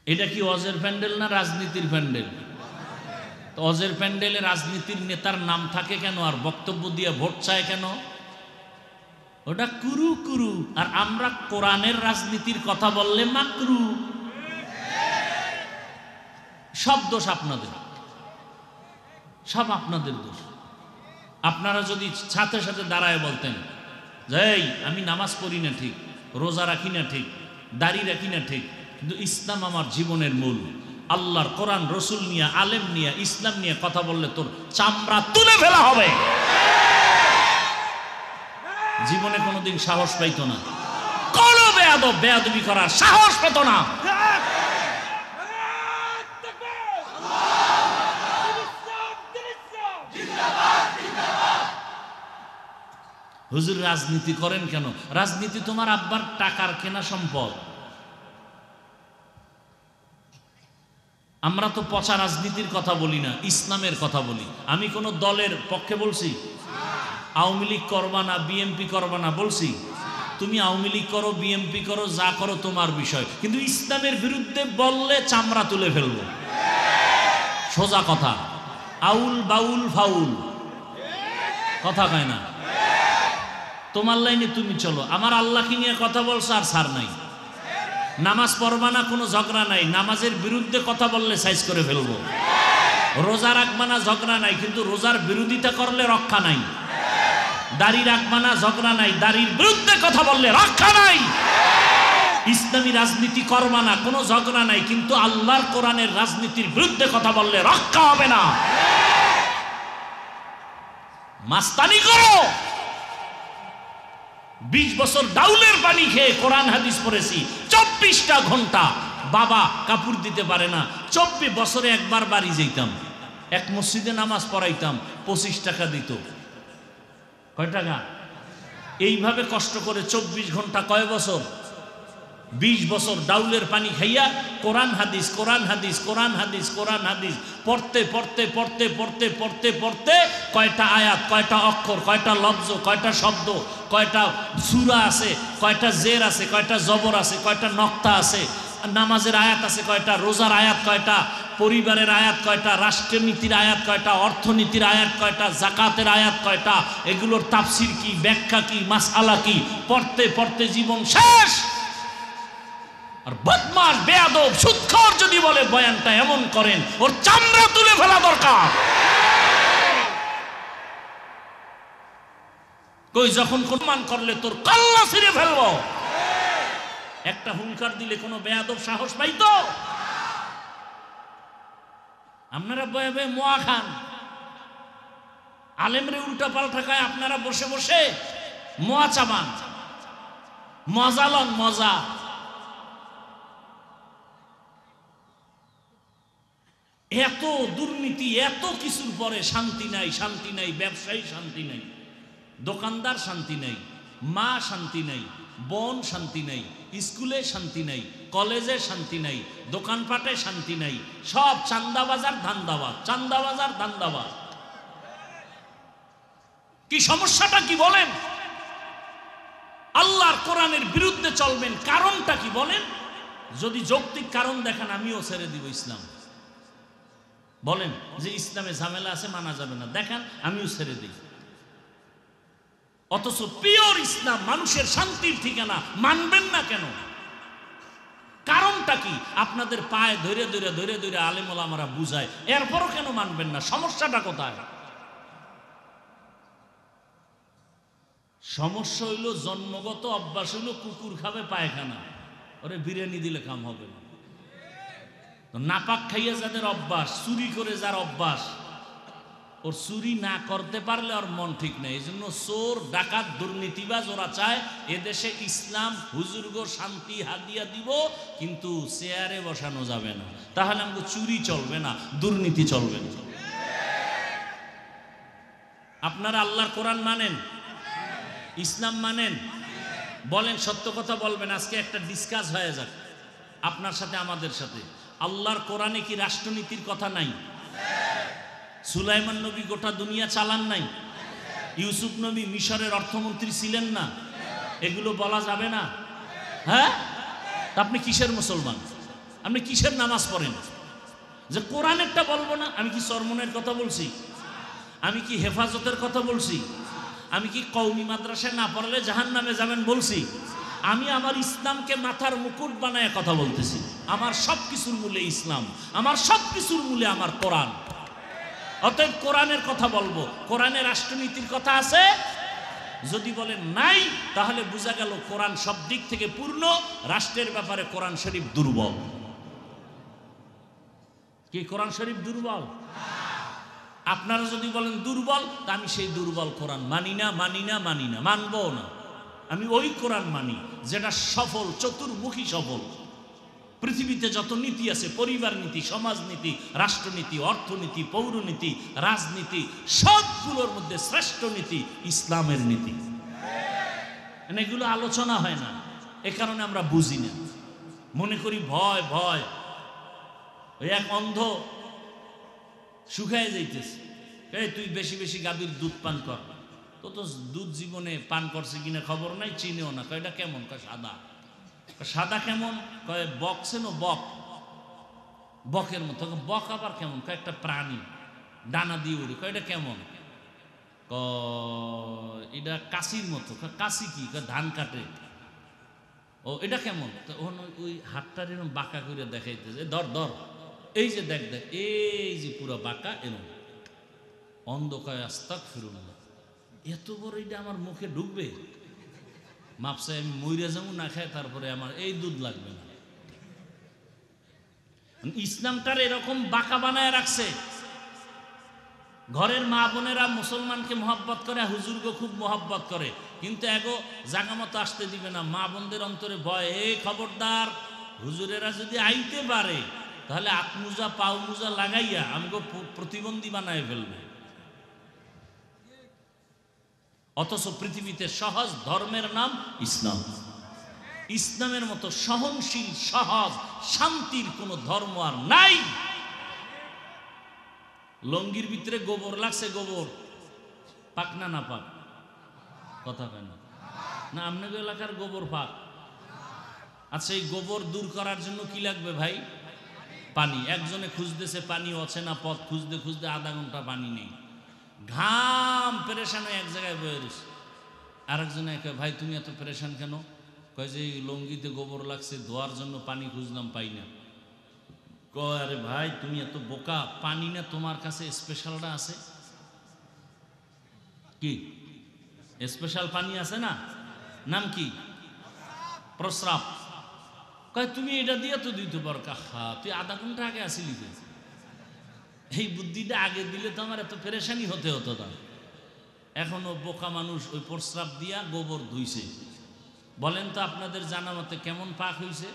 Speaker 1: এটা কি অজের প্যান্ডেল না রাজনীতির প্যান্ডেল? অজের প্যান্ডেলে রাজনীতির নেতার নাম থাকে কেন আর বক্তব্য দিয়ে ভোট চায় কেন? ওটা কুরু কুরু। আর আমরা কোরআনের রাজনীতির কথা বললে মাকরু। সব দোষ আপনাদের, সব আপনাদের দোষ। আপনারা যদি সাথে সাথে দাঁড়ায় বলতেন যে এই আমি নামাজ পড়ি না ঠিক, রোজা রাখি না ঠিক, দাড়ি রাখি না ঠিক, কিন্তু ইসলাম আমার জীবনের মূল, আল্লাহর কোরআন রসুল নিয়ে, আলেম নিয়ে, ইসলাম নিয়ে কথা বললে তোর চামড়া তুলে ফেলা হবে। জীবনে কোনোদিন সাহস পাইতো না, কোনো বেয়াদবি করার সাহস পেত না। হুজুর রাজনীতি করেন কেন? রাজনীতি তোমার আব্বার টাকার কেনা সম্পদ, আমরা তো পচা রাজনীতির কথা বলি না, ইসলামের কথা বলি। আমি কোনো দলের পক্ষে বলছি? আওয়ামী লীগ করবা না, বিএনপি করবা না বলছি? তুমি আওয়ামী লীগ করো, বিএনপি করো, যা করো তোমার বিষয়, কিন্তু ইসলামের বিরুদ্ধে বললে চামড়া তুলে ফেলবো। সোজা কথা, আউল বাউল ফাউল কথা কয় না। তোমার লাইনে তুমি চলো, আমার আল্লাহকে নিয়ে কথা বলছো আর সার নাই। নামাজ পড়বা না, কোনো ঝগড়া নাই, নামাজের বিরুদ্ধে কথা বললে সাইজ করে ফেলবো। রোজা রাখবা না, ঝগড়া নাই, কিন্তু রোজার বিরোধিতা করলে রক্ষা নাই। দাড়ি রাখবা না, ঝগড়া নাই, দাড়ির বিরুদ্ধে কথা বললে রক্ষা নাই। ইসলামী রাজনীতি করবা না, কোনো ঝগড়া নাই, কিন্তু আল্লাহর কোরআনের রাজনীতির বিরুদ্ধে কথা বললে রক্ষা হবে না। মাস্তানি করো। 20 বছর ডাউলের পানি খেয়ে কোরআন হাদিস পড়েছি, 24টা ঘন্টা। বাবা কাপড় দিতে পারে না, 24 বছরে একবার বাড়ি যেতাম, এক মসজিদে নামাজ পড়াইতাম, 25 টাকা দিত। কয় টাকা? এইভাবে কষ্ট করে 24 ঘন্টা, কয় বছর? 20 বছর ডাউলের পানি খাইয়া কোরআন হাদিস, কোরআন হাদিস, কোরআন হাদিস, কোরআন হাদিস পড়তে পড়তে পড়তে পড়তে পড়তে পড়তে কয়টা আয়াত, কয়টা অক্ষর, কয়টা লফজ, কয়টা শব্দ, কয়টা সূরা আছে, কয়টা জের আছে, কয়টা জবর আছে, কয়টা নক্তা আছে, নামাজের আয়াত আছে কয়টা, রোজার আয়াত কয়টা, পরিবারের আয়াত কয়টা, রাষ্ট্রনীতির আয়াত কয়টা, অর্থনীতির আয়াত কয়টা, জাকাতের আয়াত কয়টা, এগুলোর তাফসির কি, ব্যাখ্যা কি, মাসআলা কি, পড়তে পড়তে জীবন শেষ। আর বদমাশ, বেয়াদব, সুদখোর যদি বলে বয়ানটা এমন করেন, ওর চামড়া তুলে ফেলা দরকার। কই যখন সম্মান করলে তোর কল্লা ছিঁড়ে ফেলবো। একটা হুঙ্কার দিলে কোনো বেয়াদব সাহস পাইতো? আপনারা বয়ে বয়ে মোয়া খান, আলেমরে উল্টা পাল্টা খায়, আপনারা বসে বসে মোয়া চাবান, মজা লন মজা। এত দুর্নীতি, এত কিছুর পরে শান্তি নাই, শান্তি নাই, ব্যবসায়ী শান্তি নাই, দোকানদার শান্তি নাই, মা শান্তি নাই, বোন শান্তি নাই, স্কুলে শান্তি নাই, কলেজে শান্তি নাই, দোকানপাটে শান্তি নাই, সব চান্দাবাজার ধান্দাবাজ, চান্দাবাজার ধান্দাবাজ। কি সমস্যাটা কি বলেন? আল্লাহর কোরআনের বিরুদ্ধে চলবেন, কারণটা কি বলেন? যদি যৌক্তিক কারণ দেখেন আমিও ছেড়ে দিব ইসলাম। বলেন যে ইসলামে ঝামেলা আছে, মানা যাবে না, দেখান আমিও ছেড়ে দিই। অথচ পিওর ইসলাম, মানুষের শান্তির ঠিকানা, মানবেন না কেন? কারণটা কি? আপনাদের পায়ে ধরে ধরে ধরে ধরে আলেম ওলামারা বুঝায়, এরপরও কেন মানবেন না? সমস্যাটা কোথায়? সমস্যা হইল জন্মগত অভ্যাস, হইল কুকুর খাবে পায়খানা, ওরে বিরিয়ানি দিলে কাম হবে না। নাপাক খাইয়া যাদের অভ্যাস, চুরি করে যার অভ্যাস, ওর চুরি না করতে পারলে ওর মন ঠিক নেই। এই জন্য চোর, ডাকাত, দুর্নীতিবাজ ওরা চায় এদেশে ইসলাম হুজুর্গ শান্তি হাদিয়া দিব, কিন্তু চেয়ারে বসানো যাবে না, তাহলে আমাকে চুরি চলবে না, দুর্নীতি চলবে না। আপনারা আল্লাহর কোরআন মানেন, ইসলাম মানেন? বলেন, সত্য কথা বলবেন। আজকে একটা ডিসকাস হয়ে যাক আপনার সাথে আমাদের সাথে। আল্লাহর কোরআনে কি রাষ্ট্রনীতির কথা নাই? সুলাইমান নবী গোটা দুনিয়া চালান নাই? ইউসুফ নবী মিশরের অর্থমন্ত্রী ছিলেন না? এগুলো বলা যাবে না? হ্যাঁ, আপনি কিসের মুসলমান? আপনি কিসের নামাজ পড়েন যে কোরআনেরটা বলবো না? আমি কি চরমনের কথা বলছি? আমি কি হেফাজতের কথা বলছি? আমি কি কওমি মাদ্রাসায় না পড়লে জাহান্নামে যাবেন বলছি? আমি আমার ইসলামকে মাথার মুকুট বানায় কথা বলতেছি। আমার সব কিছুর মূলে ইসলাম, আমার সব কিছুর মূলে আমার কোরআন। অতএব কোরআনের কথা বলবো। কোরআনে রাষ্ট্রনীতির কথা আছে? যদি বলেন নাই, তাহলে বোঝা গেল কোরআন সব দিক থেকে পূর্ণ, রাষ্ট্রের ব্যাপারে কোরআন শরীফ দুর্বল। কি কোরআন শরীফ দুর্বল? আপনারা যদি বলেন দুর্বল, তা আমি সেই দুর্বল কোরআন মানি না, মানি না, মানি না, মানবো না। আমি ওই কোরআন মানি যেটা সফল, চতুর্মুখী সফল। পৃথিবীতে যত নীতি আছে, পরিবার নীতি, সমাজ নীতি, রাষ্ট্রনীতি, অর্থনীতি, পৌরনীতি, রাজনীতি, সবগুলোর মধ্যে শ্রেষ্ঠ নীতি ইসলামের নীতি। এগুলো আলোচনা হয় না, এ কারণে আমরা বুঝি না, মনে করি ভয় ভয়। ওই এক অন্ধ শুকায় যাইতেছে, এই তুই বেশি বেশি গাভীর দুধ পান কর। তো তো দুধ জীবনে পান করছে কিনা খবর নাই, চিনেও না। কয় এটা কেমন? কয় সাদা। সাদা কেমন? কয় বক চেনো? বক, বকের মতো। বক আবার কেমন? কয় একটা প্রাণী, ডানা দিয়ে উড়ে। কয় এটা কেমন? এটা কাশির মতো। কাশি কি? ধান কাটে। ও এটা কেমন? তো ওই হাতটার এরকম বাঁকা করে দেখাইতেছে, ধর ধর, এই যে দেখ দেখ, এই যে পুরো বাঁকা এরকম। অন্ধকায় আস্তাগফিরুল্লাহ, এত বড় এটা আমার মুখে ঢুকবে? মাপসাই আমি মইরা যাবো না খায়, তারপরে আমার এই দুধ লাগবে না। ইসলামটার এরকম বাঁকা বানায় রাখছে। ঘরের মা বোনেরা মুসলমানকে মহব্বত করে, হুজুরকে খুব মহব্বত করে, কিন্তু এগো জাগা মতো আসতে দিবে না। মা বোনদের অন্তরে ভয়, এই খবরদার, হুজুরেরা যদি আইতে পারে তাহলে আত্মুজা পাও মুজা লাগাইয়া আমাকে প্রতিবন্ধী বানায় ফেলবে। অথচ পৃথিবীতে সহজ ধর্মের নাম ইসলাম। ইসলামের মতো সহনশীল, সহজ, শান্তির কোন ধর্ম আর নাই। লঙ্গির ভিতরে গোবর লাগছে, গোবর পাক না না পাক? কথা কেন না? আপনাদের এলাকার গোবর পাক? আচ্ছা, এই গোবর দূর করার জন্য কি লাগবে ভাই? পানি। একজনে খুঁজতেছে পানি, অচেনা পথ খুঁজতে খুঁজতে আধা ঘন্টা পানি নেই, ঘাম পেরেশান হয়ে এক জায়গায় বয়ে রয়েছে। আরেকজনে কয়, ভাই তুমি এত পেরেশান কেন? কয় যে লঙ্গিতে গোবর লাগছে, ধোয়ার জন্য পানি খুঁজলাম, পাই না। কয়, আরে ভাই তুমি এত বোকা, পানি না তোমার কাছে স্পেশালটা আছে? কি স্পেশাল পানি আছে না? নাম কি? প্রস্রাব। কয় তুমি এটা দিয়ে তো দিতে পারো। কাহা, তুই আধা ঘন্টা আগে আসিলি। এই বুদ্ধিটা আগে দিলে তো আমার এত পেরেশানি হতে হতো না। এখনো বোকা মানুষ ওই প্রস্রাব দিয়া গোবর ধুইছে। বলেন তো আপনাদের জানা মতে কেমন পাক হইছে?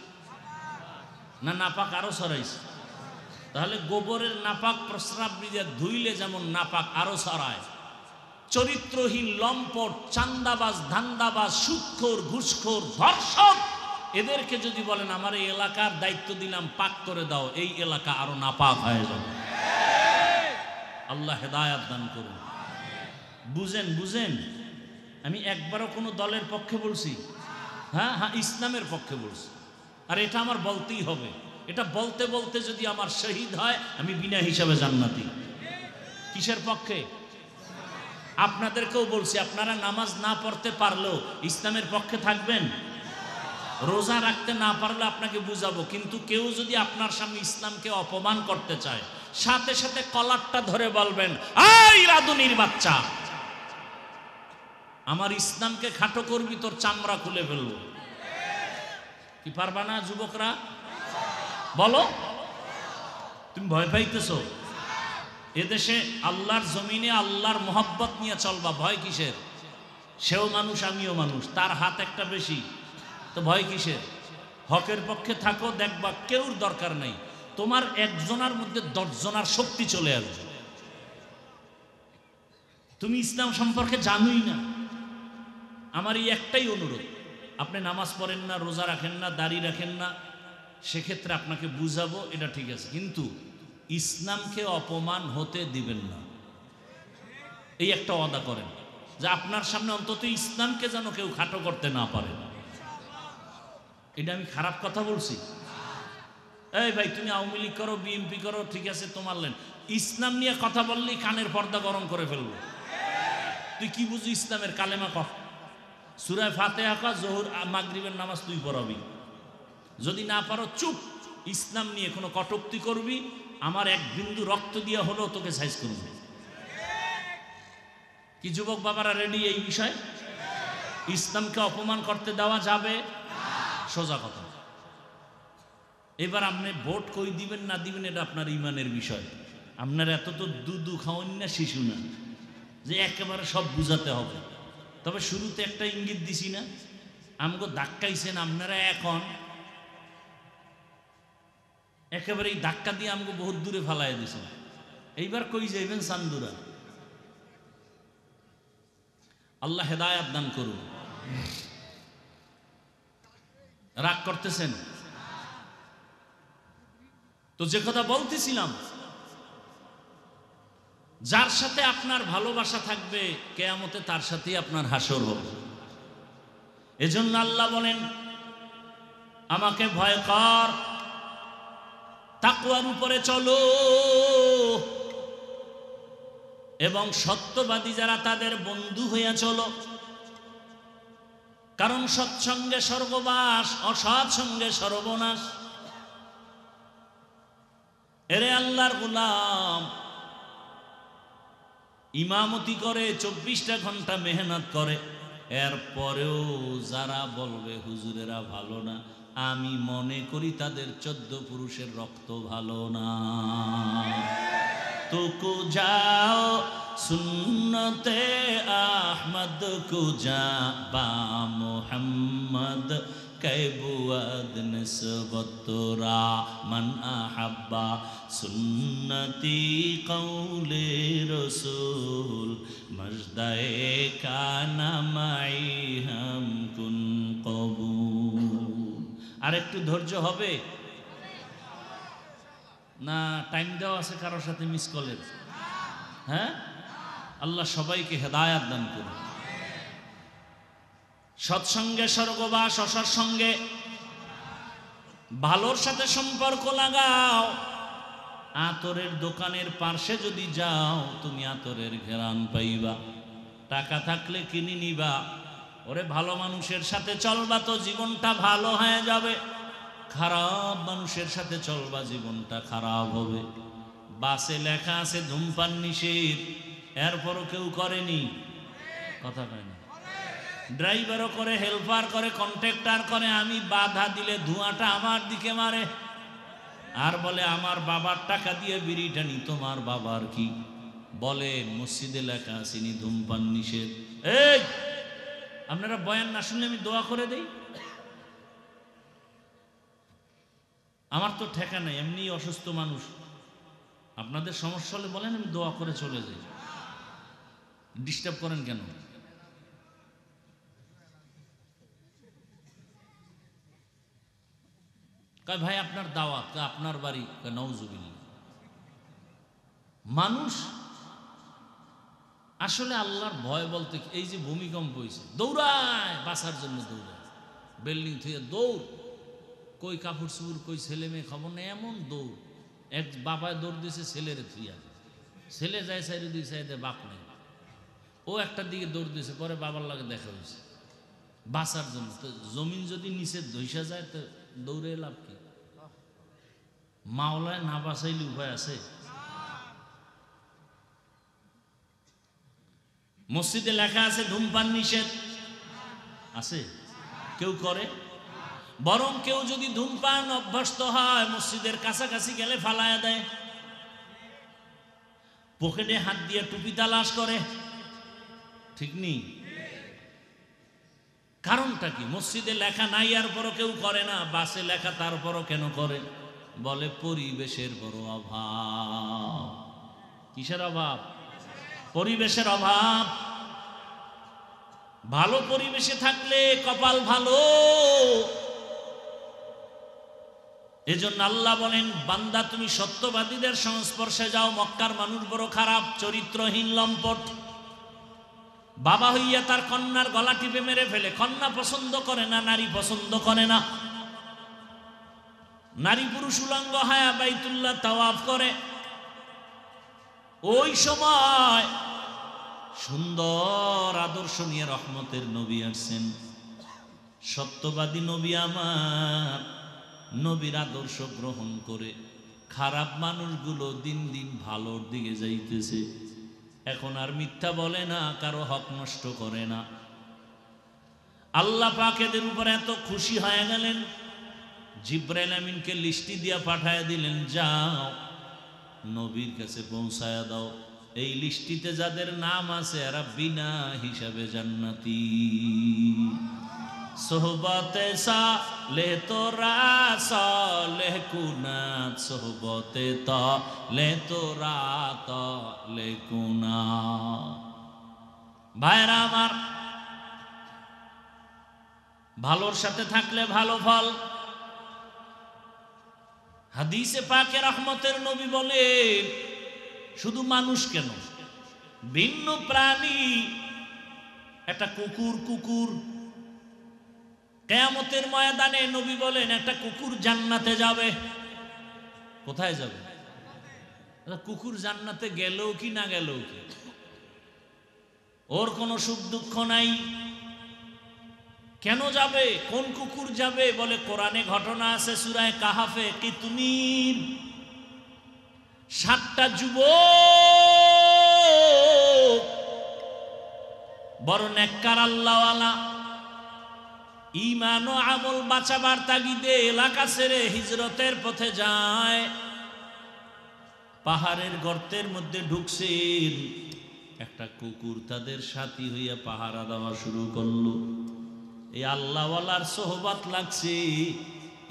Speaker 1: না নাপাক আরো ছড়াইছে? তাহলে গোবরের নাপাক প্রস্রাব দিয়ে ধুইলে যেমন নাপাক আরো ছড়ায়। চরিত্রহীন, লম্পট, চান্দাবাজ, ধান্দাবাজ, সুদখোর, ঘুষখোর, ধর্ষক, এদেরকে যদি বলেন আমার এই এলাকার দায়িত্ব দিলাম, পাক করে দাও, এই এলাকা আরো নাপাক হয়ে যাবে। আল্লাহ হেদায়াত দান করুন। বুঝেন বুঝেন, আমি একবারও কোনো দলের পক্ষে বলছি? হ্যাঁ হ্যাঁ, ইসলামের পক্ষে বলছি। আর এটা আমার বলতেই হবে। এটা বলতে বলতে যদি আমার শহীদ হয়, আমি বিনা হিসাবে জান্নাতি। কিসের পক্ষে? আপনাদেরকেও বলছি, আপনারা নামাজ না পড়তে পারলেও ইসলামের পক্ষে থাকবেন। রোজা রাখতে না পারলে আপনাকে বুঝাবো, কিন্তু কেউ যদি আপনার সামনে ইসলামকে অপমান করতে চায়, সাথে সাথে কলারটা ধরে বলবেন, এই রাধুনির বাচ্চা, আমার ইসলামকে খাটো করবি, তোর চামড়া খুলে ফেলবো। কি পারবা না যুবকরা? বলো, তুমি ভয় পাইতেছো? এদেশে আল্লাহর জমিনে আল্লাহর মোহাব্বত নিয়ে চলবা, ভয় কিসের? সেও মানুষ, আমিও মানুষ, তার হাত একটা বেশি, তো ভয় কিসের? হকের পক্ষে থাকো, দেখবা কেউর দরকার নাই, তোমার একজনের মধ্যে 10 জনের শক্তি চলে আসবে। তুমি ইসলাম সম্পর্কে জানোই না। আমার এই একটাই অনুরোধ, আপনি নামাজ পড়েন না, রোজা রাখেন না, দাড়ি রাখেন না, সেক্ষেত্রে আপনাকে বুঝাবো, এটা ঠিক আছে, কিন্তু ইসলামকে অপমান হতে দিবেন না। এই একটা ওয়াদা করেন যে আপনার সামনে অন্তত ইসলামকে যেন কেউ খাটো করতে না পারে। এটা আমি খারাপ কথা বলছি? এই ভাই, তুমি আওয়ামী লীগ করো, বিএনপি করো, ঠিক আছে, তোমার লেন, ইসলাম নিয়ে কথা বললেই কানের পর্দা গরম করে ফেলবো। তুই কি বুঝি ইসলামের? কালেমা কর, সূরা ফাতিহা কর, জোহর মাগরিবের নামাজ তুই পড়াবি। যদি না পারো চুপ। ইসলাম নিয়ে কোনো কটূক্তি করবি, আমার এক বিন্দু রক্ত দিয়ে হলেও তোকে সাইজ করবে। কি যুবক বাবারা রেডি এই বিষয়ে? ইসলামকে অপমান করতে দেওয়া যাবে? সোজা কথা। এবার আপনি ভোট কই দিবেন না দিবেন, এটা আপনার ইমানের বিষয়। আপনার এত তো দুধু খাওয়ান না, শিশু না যে একেবারে সব বুঝাতে হবে। তবে শুরুতে একটা ইঙ্গিত দিছি না, আমাকে ধাক্কাইছেন আপনারা, এখন একেবারে এই ধাক্কা দিয়ে আমাকে বহুত দূরে ফালাই দিয়েছেন। এইবার কই যাইবেন? চান্দুরা। আল্লাহ হেদায়াত দান করুন। রাগ করতেছেন? তো যে কথা বলতেছিলাম, যার সাথে আপনার ভালোবাসা থাকবে কিয়ামতে তার সাথেই আপনার হাসর হবে। এজন্য আল্লাহ বলেন, আমাকে ভয় কর, তাকওয়ার উপরে চলো, এবং সত্যবাদী যারা তাদের বন্ধু হইয়া চলো। কারণ সৎসঙ্গে স্বর্গবাস, অসৎ সঙ্গে সর্বনাশ। এরে আল্লাহর গোলাম, ইমামতি করে 24টা ঘন্টা মেহনত করে, এরপরেও যারা বলবে হুজুরেরা ভালো না, আমি মনে করি তাদের 14 পুরুষের রক্ত ভালো না। তো কো যাও সুন্নতে আহমদ কো যা বা মোহাম্মদ कैबुअद निस्बतरा मन अहब्बा सुन्नती कौले रसूल मजदाए काना माई हम कुन कबूल। আর একটু ধৈর্য হবে না? টাইম দেওয়া আছে কারোর সাথে মিস কলের? হ্যাঁ, আল্লাহ সবাইকে হেদায়াত দান করুন। সৎসঙ্গে স্বর্গবাস, অসৎ সঙ্গে ভালোর সাথে সম্পর্ক লাগাও। আতরের দোকানের পার্শ্বে যদি যাও, তুমি আতরের ঘেরান পাইবা। টাকা থাকলে কিনে নিবা। ওরে ভালো মানুষের সাথে চলবা তো জীবনটা ভালো হয়ে যাবে, খারাপ মানুষের সাথে চলবা জীবনটা খারাপ হবে। বাসে লেখা আছে ধূমপান নিষেধ, এরপরও কেউ করেনি, কথা কয় না। ড্রাইভারও করে, হেল্পার করে, কন্ট্রাক্টর করে। আমি বাধা দিলে ধোঁয়াটা আমার দিকে মারে, আর বলে আমার বাবার টাকা দিয়ে বিড়ি টানি। তোমার বাবার কি? বলে মসজিদে লেখা আসেনি ধূমপান নিষেধ। এই আপনারা বয়ান না শুনলে আমি দোয়া করে দেই? আমার তো ঠেকা নাই, এমনি অসুস্থ মানুষ। আপনাদের সমস্যা হলে বলেন, আমি দোয়া করে চলে যাই। ডিস্টার্ব করেন কেন? কয় ভাই আপনার দাওয়াত, আপনার বাড়ি, নাউজুবিল্লাহ। মানুষ আসলে আল্লাহর ভয় বলতে, এই যে ভূমিকম্প হয়েছে, দৌড়ায় বাঁচার জন্য, দৌড়ায় বিল্ডিং থেকে দৌড়, কই কাপড় চুপড়, কই ছেলে মেয়ে খবর নেই, এমন দৌড়। এক বাবায় দৌড় দিয়েছে ছেলের থুইয়া, ছেলে যায় সাইডে, দুই সাইডে বাপ নেই, ও একটার দিকে দৌড় দিয়েছে, পরে বাবার লাগে দেখা হয়েছে বাঁচার জন্য। তো জমিন যদি নিচে ধইসা যায় তো দৌড়ে লাভ কি? মাওলায় না বাঁচাইলে উপায় আছে? মসজিদে লেখা আছে ধূমপান নিষেধ, আছে? কেউ করে? বরং কেউ যদি ধূমপান অভ্যস্ত হয়, মসজিদের কাছাকাছি গেলে ফালায়া দেয়, পকেটে হাত দিয়ে টুপি তালাশ করে। ঠিক নেই? কারণটা কি? মসজিদে লেখা নাই আর পরও কেউ করে না, বাসে লেখা তারপরও কেন করে? বলে পরিবেশের বড় অভাব। কিসের অভাব? পরিবেশের অভাব। ভালো পরিবেশে থাকলে কপাল ভালো। এজন্য আল্লাহ বলেন, বান্দা তুমি সত্যবাদীদের সংস্পর্শে যাও। মক্কার মানুষ বড় খারাপ, চরিত্রহীন, লম্পট। বাবা হইয়া তার কন্যার গলা টিপে মেরে ফেলে। কন্যা পছন্দ করে না, নারী পছন্দ করে না। নারী পুরুষ উলঙ্গ হায়া বাইতুল্লাহ তাওয়াফ করে। ওই সময় সুন্দর আদর্শ নিয়ে রহমতের নবী আসছেন, সত্যবাদী নবী আমার। নবীর আদর্শ গ্রহণ করে খারাপ মানুষগুলো দিন দিন ভালোর দিকে যাইতেছে। এখন আর মিথ্যা বলে না, কারো হক নষ্ট করে না। আল্লাহ পাক এদের উপর এত খুশি হয়ে গেলেন, জিব্রাইল আমিনকে লিস্টি দিয়া পাঠায় দিলেন, যাও নবীর কাছে পৌঁছায়া দাও। এই লিস্টিতে যাদের নাম আছে এরা বিনা হিসাবে জান্নাতি। সোহবতে সালেহ তোরা সালেহ কুনাত, সোহবতে তালেহ তোরা তালেহ কুনাত। ভাইরা আমার, ভালোর সাথে থাকলে ভালো ফল, হাদিসে পাকে রহমতের নবী বলেন শুধু মানুষ কেন, ভিন্ন প্রাণী, একটা কুকুর কিয়ামতের ময়দানে নবী বলেন একটা কুকুর জান্নাতে যাবে। কোথায় যাবে? কুকুর জান্নাতে গেলেও কি না গেলেও কি, ওর কোনো সুখ দুঃখ নাই। কেন যাবে? কোন কুকুর যাবে? বলে কোরআনে ঘটনা আছে সূরা কাহাফে, কিতমির 7টা যুবক বড় নেককার আল্লাহওয়ালা, ঈমান ও আমল বাঁচাবার তাগিদে এলাকা ছেড়ে হিজরতের পথে যায়। পাহাড়ের গর্তের মধ্যে ঢুকছেন, একটা কুকুর তাদের সাথী হইয়া পাহারা দেওয়া শুরু করলো। এই আল্লাহওয়ালার সোহবত লাগছে,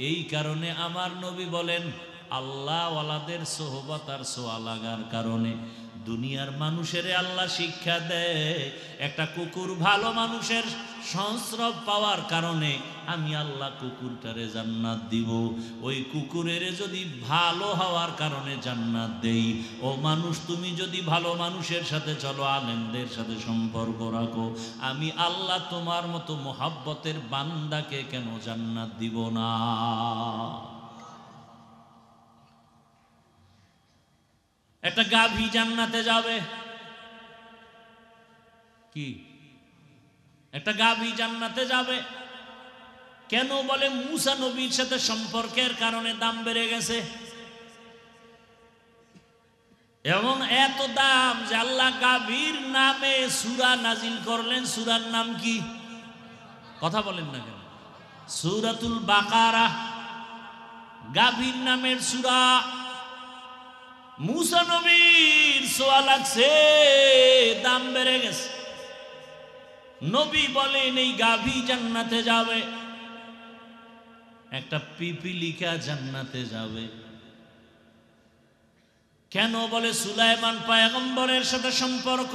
Speaker 1: এই কারণে আমার নবী বলেন আল্লাহওয়ালাদের সোহবত আর সোয়া লাগার কারণে দুনিয়ার মানুষের আল্লাহ শিক্ষা দেয়, একটা কুকুর ভালো মানুষের সংস্রব পাওয়ার কারণে আমি আল্লাহ কুকুরটারে জান্নাত দিব। ওই কুকুরের যদি ভালো হওয়ার কারণে জান্নাত দেই, ও মানুষ তুমি যদি ভালো মানুষের সাথে চলো, আলেমদের সাথে সম্পর্ক রাখো, আমি আল্লাহ তোমার মতো মোহাব্বতের বান্দাকে কেন জান্নাত দিব না? একটা গাভী জান্নাতে যাবে কি? একটা গাভী জান্নাতে যাবে কেন? বলে মুসা নবীর সাথে সম্পর্কের কারণে দাম বেড়ে গেছে। এমন এত দাম যে আল্লাহ গাভীর নামে সূরা নাজিল করলেন। সূরার নাম কি? কথা বলেন না কেন? সূরাতুল বাকারা, গাভীর নামের সূরা। মুসা নবীর সোয়া লাগছে, দাম বেড়ে গেছে। নবী বলেন এই গাভী জান্নাতে যাবে, একটা পিপিলিকা জান্নাতে যাবে। কেন? বলে সুলাইমান পয়গম্বরের সাথে সম্পর্ক,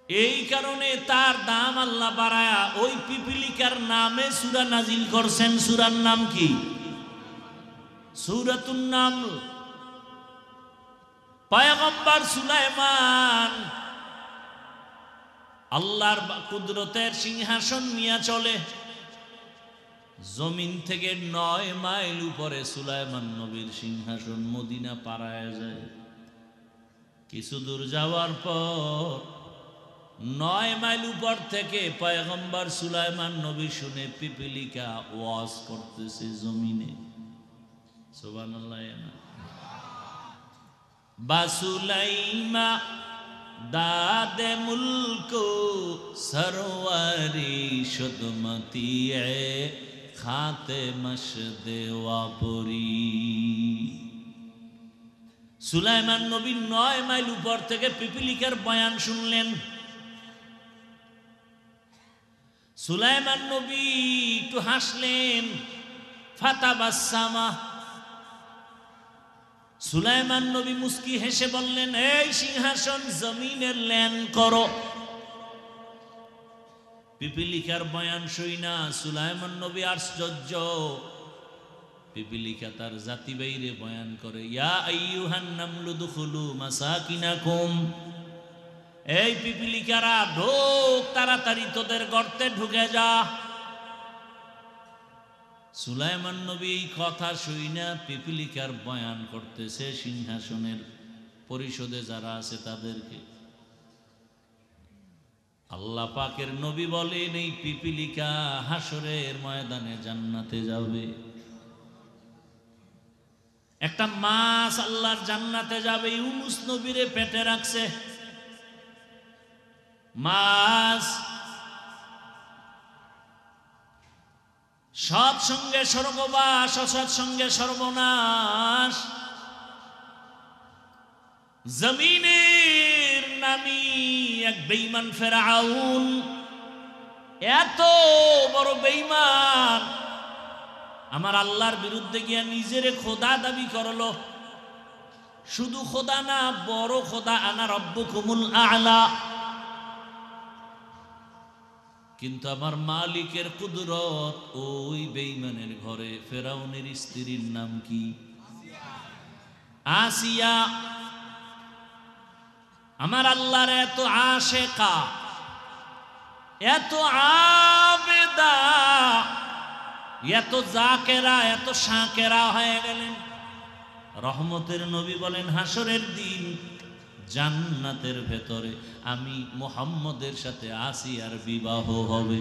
Speaker 1: এই কারণে তার দাম আল্লাহ বাড়ায়া ওই পিপিলিকার নামে সূরা নাজিল করছেন। সূরার নাম কি? সূরাতুন নামল। পয়গম্বর সুলাইমান আল্লাহর কুদরতের সিংহাসন নিয়ে চলে, জমিন থেকে 9 মাইল উপরে সুলাইমান নবীর সিংহাসন মদিনা পাড়ায় যায়। কিছু দূর যাওয়ার পর 9 মাইল উপর থেকে পয়গম্বর সুলাইমান নবী শুনে পিপিলিকা ওয়াজ করতেছে জমিনে। সুবহানাল্লাহ। বাসুলাইমা দাদে মুলকো সরওয়ারি শুদমতি এ খাতে মশদে ওয়াপরি। সুলাইমান নবী 9 মাইল উপর থেকে পিপিলিকার বয়ান শুনলেন। সুলাইমান নবী একটু হাসলেন, ফাতাবাসসামা। সুলাইমান নবী মুস্কি হেসে বললেন, এই সিংহাসন জমিনের ল্যান করো। পিপিলিকার বয়ান শুইনা সুলাইমান নবী আশ্চর্য। পিপিলিকা তার জাতি বাইরে বয়ান করে, ইয়া আইয়ুহান নামলু দুখুলু মাসাকিনাকুম। এই পিপিলিকারা ঢোক, তাড়াতাড়ি তোদের গর্তে ঢুকে যা। সুলাইমান নবী এই কথা শুইনা পিপিলিকার বয়ান করতেছে সিংহাসনের পরিষদে যারা আছে তাদেরকে। আল্লাহ পাকের নবী বলেন এই পিপিলিকা হাসরের ময়দানে জান্নাতে যাবে। একটা মাছ আল্লাহর জান্নাতে যাবে, ইউনুস নবীরে পেটে রাখছে। মাছ সৎ সঙ্গে স্বর্গবাস, অসৎ সঙ্গে সর্বনাশ। জমিনের নামি এক বেঈমান ফেরাউন, এত বড় বেঈমান, আমার আল্লাহর বিরুদ্ধে গিয়া নিজেরে খোদা দাবি করলো। শুধু খোদা না, বড় খোদা, আনা রব্বুকুমুল আ'লা। কিন্তু আমার মালিকের কুদরত ওই বেঈমানের ঘরে। ফেরাউনের স্ত্রীর নাম কি? আসিয়া। আমার আল্লাহর এত আশেকা, এত আবেদা, এত জাকেরা, এত শাকেরা হয়ে গেলেন। রহমতের নবী বলেন হাসরের দিন জান্নাতের ভেতরে আমি মুহাম্মদের সাথে আসিয়ার বিবাহ হবে।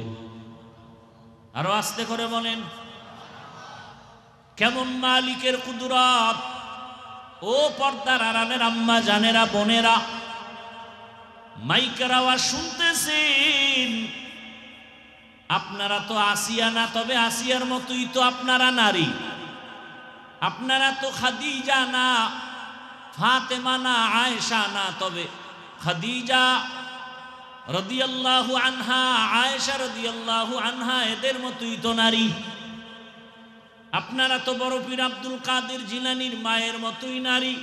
Speaker 1: আরো আস্তে করে বলেন কেমন মালিকের কুদরত। ও পর্দার আড়ালের আম্মা জানেরা, বোনেরা, মাইকের আওয়াজ শুনতেছেন। আপনারা তো আসিয়া না, তবে আসিয়ার মতোই তো আপনারা নারী। আপনারা তো খাদিজা না, ফাতেমা না, আয়েশা না, তবে খাদিজা রাদিয়াল্লাহু আনহা, আয়েশা রাদিয়াল্লাহু আনহা এদের মতোই তো নারী। আপনারা তো বড় পীর আব্দুল কাদের জিলানীর মায়ের মতোই নারী।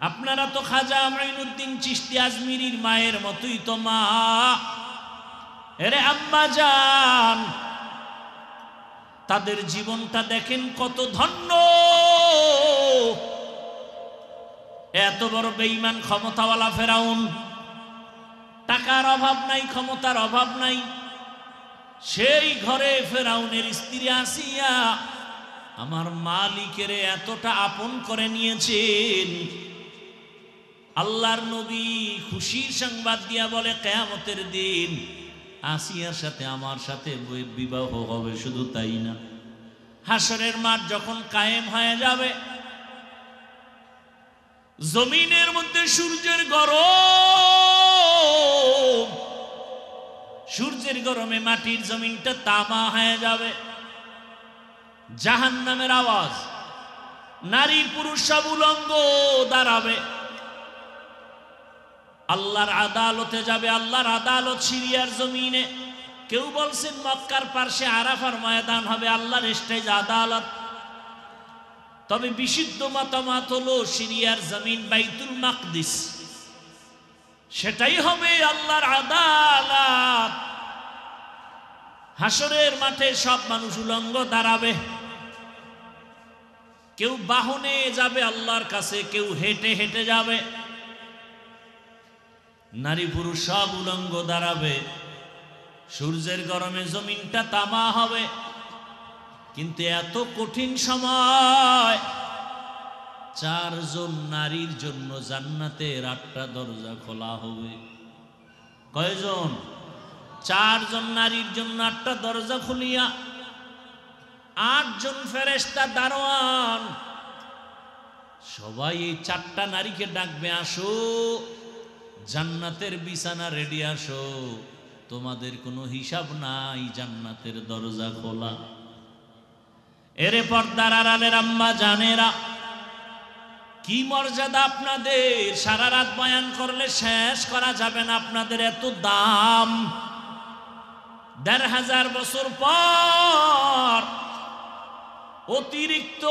Speaker 1: আপনারা তো খাজা মাইনুদ্দিন চিশতি আজমিরির মায়ের মতোই তো মা। এরে আম্মা জান, তাদের জীবনটা দেখেন কত ধন্য। এত বড় বেঈমান ক্ষমতাওয়ালা ফেরাউন, টাকার অভাব নাই, ক্ষমতার অভাব নাই, সেই ঘরে ফেরাউনের স্ত্রী আসিয়া আমার মালিকের এতটা আপন করে নিয়েছেন। আল্লাহর নবী খুশির সংবাদ দিয়া বলে কিয়ামতের দিন আসিয়ার সাথে আমার সাথে বিবাহ হবে। শুধু তাই না, হাসরের মাঠ যখন কায়েম হয়ে যাবে, জমিনের মধ্যে সূর্যের গরম, সূর্যের গরমে মাটির জমিনটা তামা হয়ে যাবে। জাহান্নামের আওয়াজ, নারী পুরুষ সব উলঙ্গ দাঁড়াবে। আল্লাহর আদালতে যাবে। আল্লাহর আদালত সিরিয়ার জমিনে। কেউ বলছেন মক্কার পার্শ্বে আরাফার ময়দান হবে আল্লাহর স্টেজ আদালত। তবে বিশুদ্ধ মতামত হলো সিরিয়ার জমিন বাইতুল মাকদিস, সেটাই হবে আল্লাহর আদালত। হাসরের মাঠে সব মানুষ উলঙ্গ দাঁড়াবে। কেউ বাহনে যাবে আল্লাহর কাছে, কেউ হেঁটে হেঁটে যাবে। নারী পুরুষ সব উলঙ্গ দাঁড়াবে। সূর্যের গরমে জমিনটা তামা হবে। কিন্তু এত কঠিন সময়, 4 জন নারীর জন্য জান্নাতের 8টা দরজা খোলা হবে। কয়জন? 4 জন নারীর জন্য 8টা দরজা খুলিয়া 8 জন ফেরেশতা দারোয়ান সবাই এই 4টা নারীকে ডাকবে, আসো জান্নাতের বিছানা রেডি, আসো, তোমাদের কোনো হিসাব নাই, জান্নাতের দরজা খোলা। এরে পর্দার আড়ালের আম্মা জানেরা, কি মর্যাদা আপনাদের! সারা রাত বয়ান করলে শেষ করা যাবে না। আপনাদের এত দাম। 1500 বছর পর অতিরিক্ত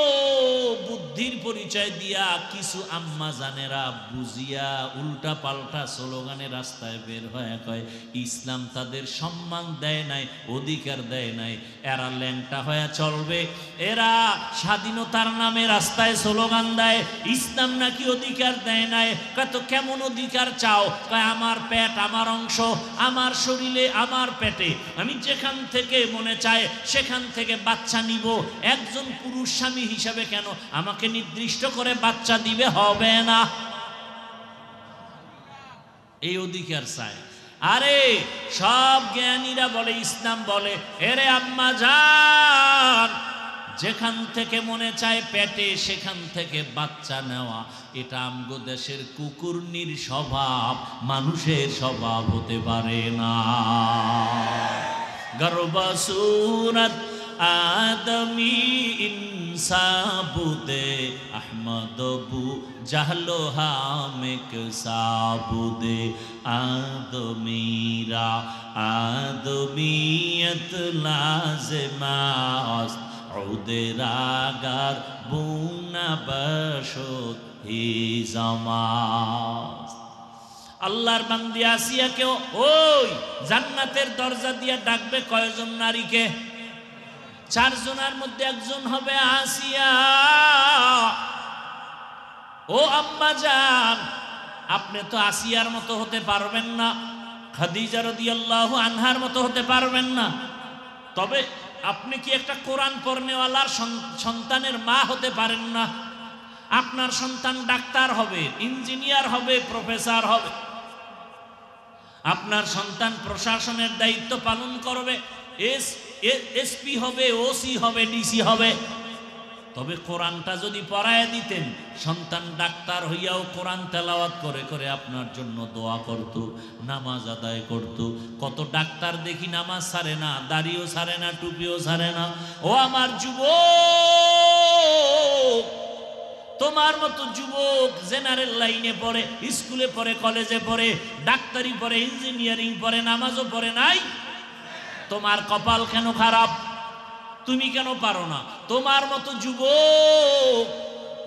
Speaker 1: বুদ্ধির পরিচয় দিয়া কিছু আম্মা জানেরা বুঝিয়া উল্টা পাল্টা স্লোগানে রাস্তায় বের হয়ে কয় ইসলাম তাদের সম্মান দেয় নাই, অধিকার দেয় নাই, এরা ল্যাংটা হয়ে চলবে, এরা স্বাধীনতার নামে রাস্তায় স্লোগান দেয়, ইসলাম নাকি অধিকার দেয় নাই। কয় তো কেমন অধিকার চাও? কয় আমার পেট, আমার অংশ, আমার শরীরে, আমার পেটে আমি যেখান থেকে মনে চায় সেখান থেকে বাচ্চা নিব। একজন পুরুষ স্বামী হিসাবে কেন আমাকে নির্দিষ্ট করে বাচ্চা দিবে? হবে না। এই অধিকার চায়। আরে সব জ্ঞানীরা বলে, ইসলাম বলে, এরে আম্মা জান, যেখান থেকে মনে চায় পেটে সেখান থেকে বাচ্চা নেওয়া, এটা আমগো দেশের কুকুরনির স্বভাব, মানুষের স্বভাব হতে পারে না। গর্বসুরত আদমি ইনসাবুদে আহমদবু জাহলো হামেক সাবুদে আদমিরা আদমিয়ত লাজমাস উদেরাগার বুনা বশত হি জামাস। আল্লাহর বান্দি আসিয়াকে ওই জান্নাতের দরজা দিয়ে ডাকবে কয়জন নারীকে? 4 জনের মধ্যে একজন হবে আসিয়া। ও আম্মা জান, আপনি তো আসিয়ার মতো হতে পারবেন না, খাদিজা রাদিয়াল্লাহু আনহার মতো হতে পারবেন না, তবে আপনি কি একটা কোরআন পড়নেওয়ালার সন্তানের মা হতে পারেন না? আপনার সন্তান ডাক্তার হবে, ইঞ্জিনিয়ার হবে, প্রফেসর হবে, আপনার সন্তান প্রশাসনের দায়িত্ব পালন করবে, এসপি হবে, ওসি হবে, ডিসি হবে। তবে কোরআনটা যদি পড়ায় দিতেন, সন্তান ডাক্তার হইয়াও কোরআন তেলাওয়াত করে করে আপনার জন্য দোয়া করত, নামাজ আদায় করত। কত ডাক্তার দেখি নামাজ ছাড়ে না, দাড়িও ছাড়ে না, টুপিও ছাড়ে না। ও আমার যুবক, তোমার মতো যুবক জেনারেল লাইনে পড়ে, স্কুলে পড়ে, কলেজে পড়ে, ডাক্তারি পড়ে, ইঞ্জিনিয়ারিং পড়ে, নামাজও পড়ে নাই। তোমার কপাল কেন খারাপ? তুমি কেন পারো না? তোমার মতো যুবক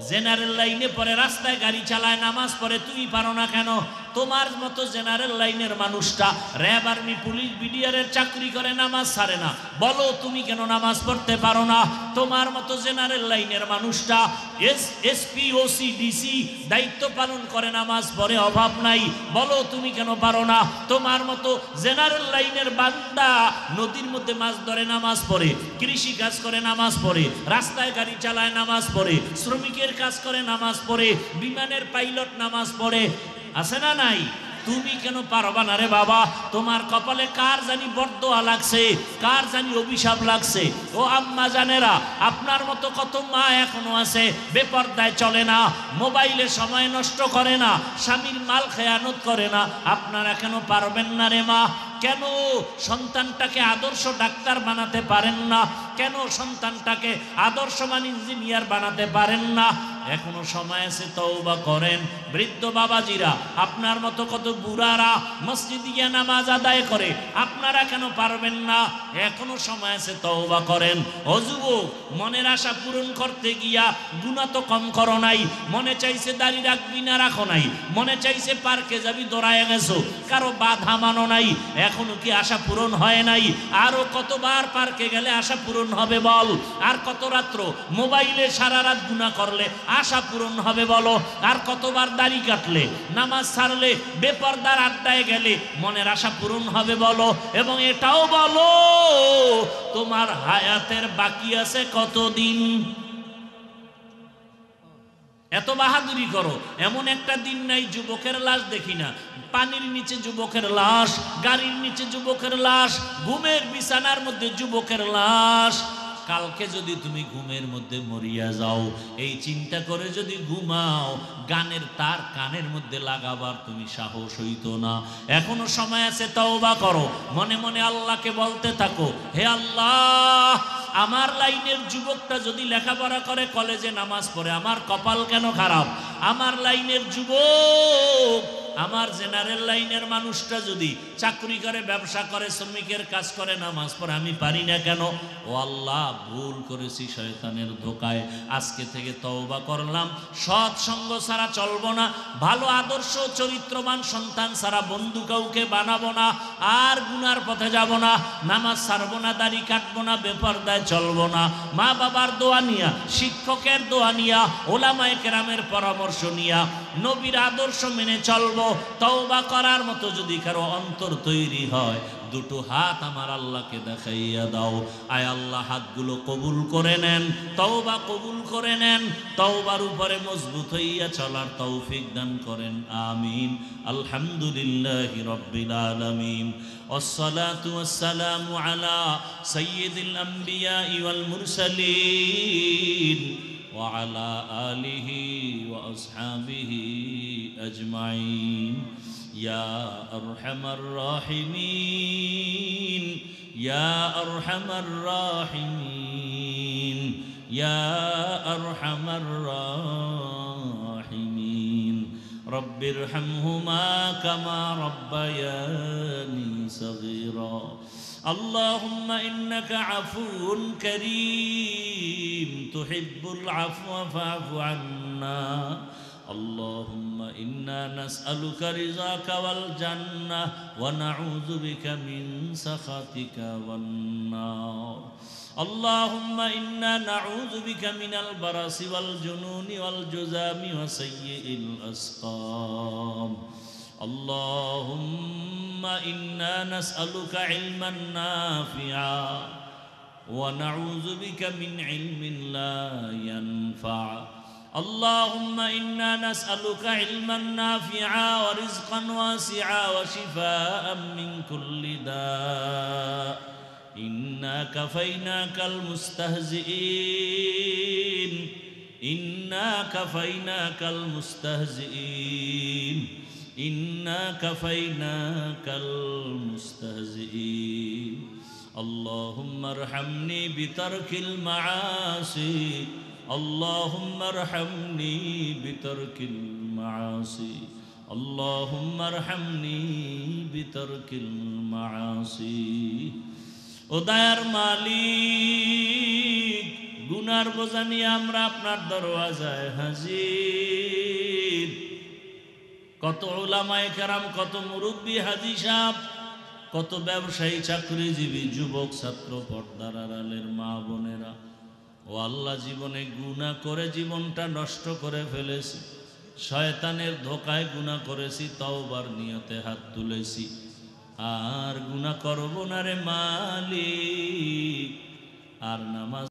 Speaker 1: জেনারেল লাইনে পড়ে, রাস্তায় গাড়ি চালায়, নামাজ পড়ে, তুমি পারো না কেন? তোমার মতো জেনারেল লাইনের মানুষটা র্যাব, আর্মি, পুলিশ, বিডিআরের চাকরি করে, নামাজ ছাড়ে না, বলো তুমি কেন নামাজ পড়তে পারো না? তোমার মতো জেনারেল লাইনের মানুষটা এসপি, ওসি, ডিসি দায়িত্ব পালন করে, নামাজ পড়ে, অভাব নাই, বলো তুমি কেন পারো না? তোমার মতো জেনারেল লাইনের বান্দা নদীর মধ্যে মাছ ধরে, নামাজ পড়ে, কৃষি কাজ করে, নামাজ পড়ে, রাস্তায় গাড়ি চালায়, নামাজ পড়ে, শ্রমিকের কাজ করে, নামাজ পড়ে, বিমানের পাইলট নামাজ পড়ে, আছে না নাই? তুমি কেন পারবা না রে বাবা? তোমার কপালে কার জানি বরদোয়া লাগছে, কার জানি অভিশাপ লাগছে। ও আম্মা জানেরা, আপনার মতো কত মা এখনো আছে বেপরদায় চলে না, মোবাইলে সময় নষ্ট করে না, স্বামীর মাল খেয়ানত করে না। আপনারা কেন পারবেন না রে মা? কেন সন্তানটাকে আদর্শ ডাক্তার বানাতে পারেন না? কেন সন্তানটাকে আদর্শবান ইঞ্জিনিয়ার বানাতে পারেন না? এখনো সময় আছে, তওবা করেন। বৃদ্ধ বাবাজিরা, আপনার মতো কত বুড়ারা মসজিদে গিয়ে নামাজ আদায় করে, আপনারা কেন পারবেন না? এখনো সময় আছে, তওবা করেন। ও যুবক, মনের আশা পূরণ করতে গিয়া গুনাহ তো কম করো নাই। মনে চাইছে দাড়ি রাখবি না, রাখো নাই। মনে চাইছে পার্কে যাবি, দৌড়ায় গেছো, কারো বাধা মানো নাই। এখনো কি আশা পূরণ হয় নাই? আরো কতবার পার্কে গেলে আশা পূরণ হবে বল? আর কত রাত্র মোবাইলে সারা রাত গুনাহ করলে আশা পূরণ হবে বলো? আর কতবার দাড়ি কাটলে, নামাজ ছাড়লে, বেপরদার আড্ডায় গেলে মনের আশা পূরণ হবে বলো? এবং এটাও বলো, তোমার হায়াতের বাকি আছে কতদিন? এত বাহাদুরি করো, এমন একটা দিন নাই যুবকের লাশ দেখি না। পানির নিচে যুবকের লাশ, গাড়ির নিচে যুবকের লাশ, ঘুমের বিছানার মধ্যে যুবকের লাশ। কালকে যদি তুমি ঘুমের মধ্যে মরিয়া যাও, এই চিন্তা করে যদি ঘুমাও, গানের তার কানের মধ্যে লাগাবার তুমি সাহস হইতো না। এখনো সময় আছে, তওবা করো। মনে মনে আল্লাহকে বলতে থাকো, হে আল্লাহ, আমার লাইনের যুবকটা যদি লেখাপড়া করে, কলেজে নামাজ পড়ে, আমার কপাল কেন খারাপ? আমার লাইনের যুবক, আমার জেনারেল লাইনের মানুষটা যদি চাকরি করে, ব্যবসা করে, শ্রমিকের কাজ করে, নামাজ পড়ে, আমি পারি না কেন? ও আল্লাহ, ভুল করেছি শয়তানের ধোকায়, আজকে থেকে তওবা করলাম। সৎ সঙ্গ ছাড়া চলবো না, ভালো আদর্শ চরিত্রবান সন্তান ছাড়া বন্ধু কাউকে বানাবো না, আর গুনার পথে যাব না, নামাজ ছাড়বো না, দাড়ি কাটবো না, বেপরদায় চলবো না। মা বাবার দোয়া নিয়া, শিক্ষকের দোয়া নিয়া, ওলামায়ে কেরামের পরামর্শ নিয়া, নবীর আদর্শ মেনে চলবো। তওবা করার মতো যদি কারো অন্তর তৈরি হয়, দুটো হাত আমার আল্লাহকে দেখাইয়া দাও। আয় আল্লাহ, হাতগুলো কবুল করে নেন, তওবা কবুল করে নেন, তওবার উপরে মজবুত হইয়া চলার তৌফিক দান করেন। আমিন। আলহামদুলিল্লাহি রাব্বিল আলামিন। ওয়াসসালাতু ওয়াসসালামু আলা সাইয়্যিদিল আম্বিয়া ওয়াল মুরসালিন ওয়া আলা আলিহি ওয়া আসহাবিহি আজমাইন। ইয়া আরহামার রাহিমিন, ইয়া আরহামার রাহিমিন, ইয়া আরহামার রাহিমিন। রব্বিরহামহুমা কামা রব্বায়ানি সগীরা। اللهم إنك عفو كريم تحب العفو فاعف عنا اللهم إنا نسألك رضاك والجنة ونعوذ بك من سخطك والنار اللهم إنا نعوذ بك من البرص والجنون والجذام وسيء الأسقام اللهم إنا نسألك علما نافعا ونعوذ بك من علم لا ينفع اللهم إنا نسألك علما نافعا ورزقا واسعا وشفاء من كل داء إنا كفيناك المستهزئين إنا كفيناك المستهزئين إنا كفيناك المستهزئين اللهم ارحمني بترك المعاصي اللهم ارحمني بترك المعاصي اللهم ارحمني بترك المعاصي ও দয়ার মালিক গুনার বোঝা নিয়ে আমরা আপনার দরওয়াজায় হাজির কত উলামায়ে কেরাম কত মুরব্বি হাজী সাহেব কত ব্যবসায়ী চাকরিজীবী যুবক ছাত্র পর্দার আড়ালের মা বোনেরা ও আল্লাহ জীবনে গুনাহ করে জীবনটা নষ্ট করে ফেলেছি শয়তানের ধোকায় গুনাহ করেছি তওবার নিয়তে হাত তুলেছি আর গুনাহ করব না রে মালিক আর নামাজ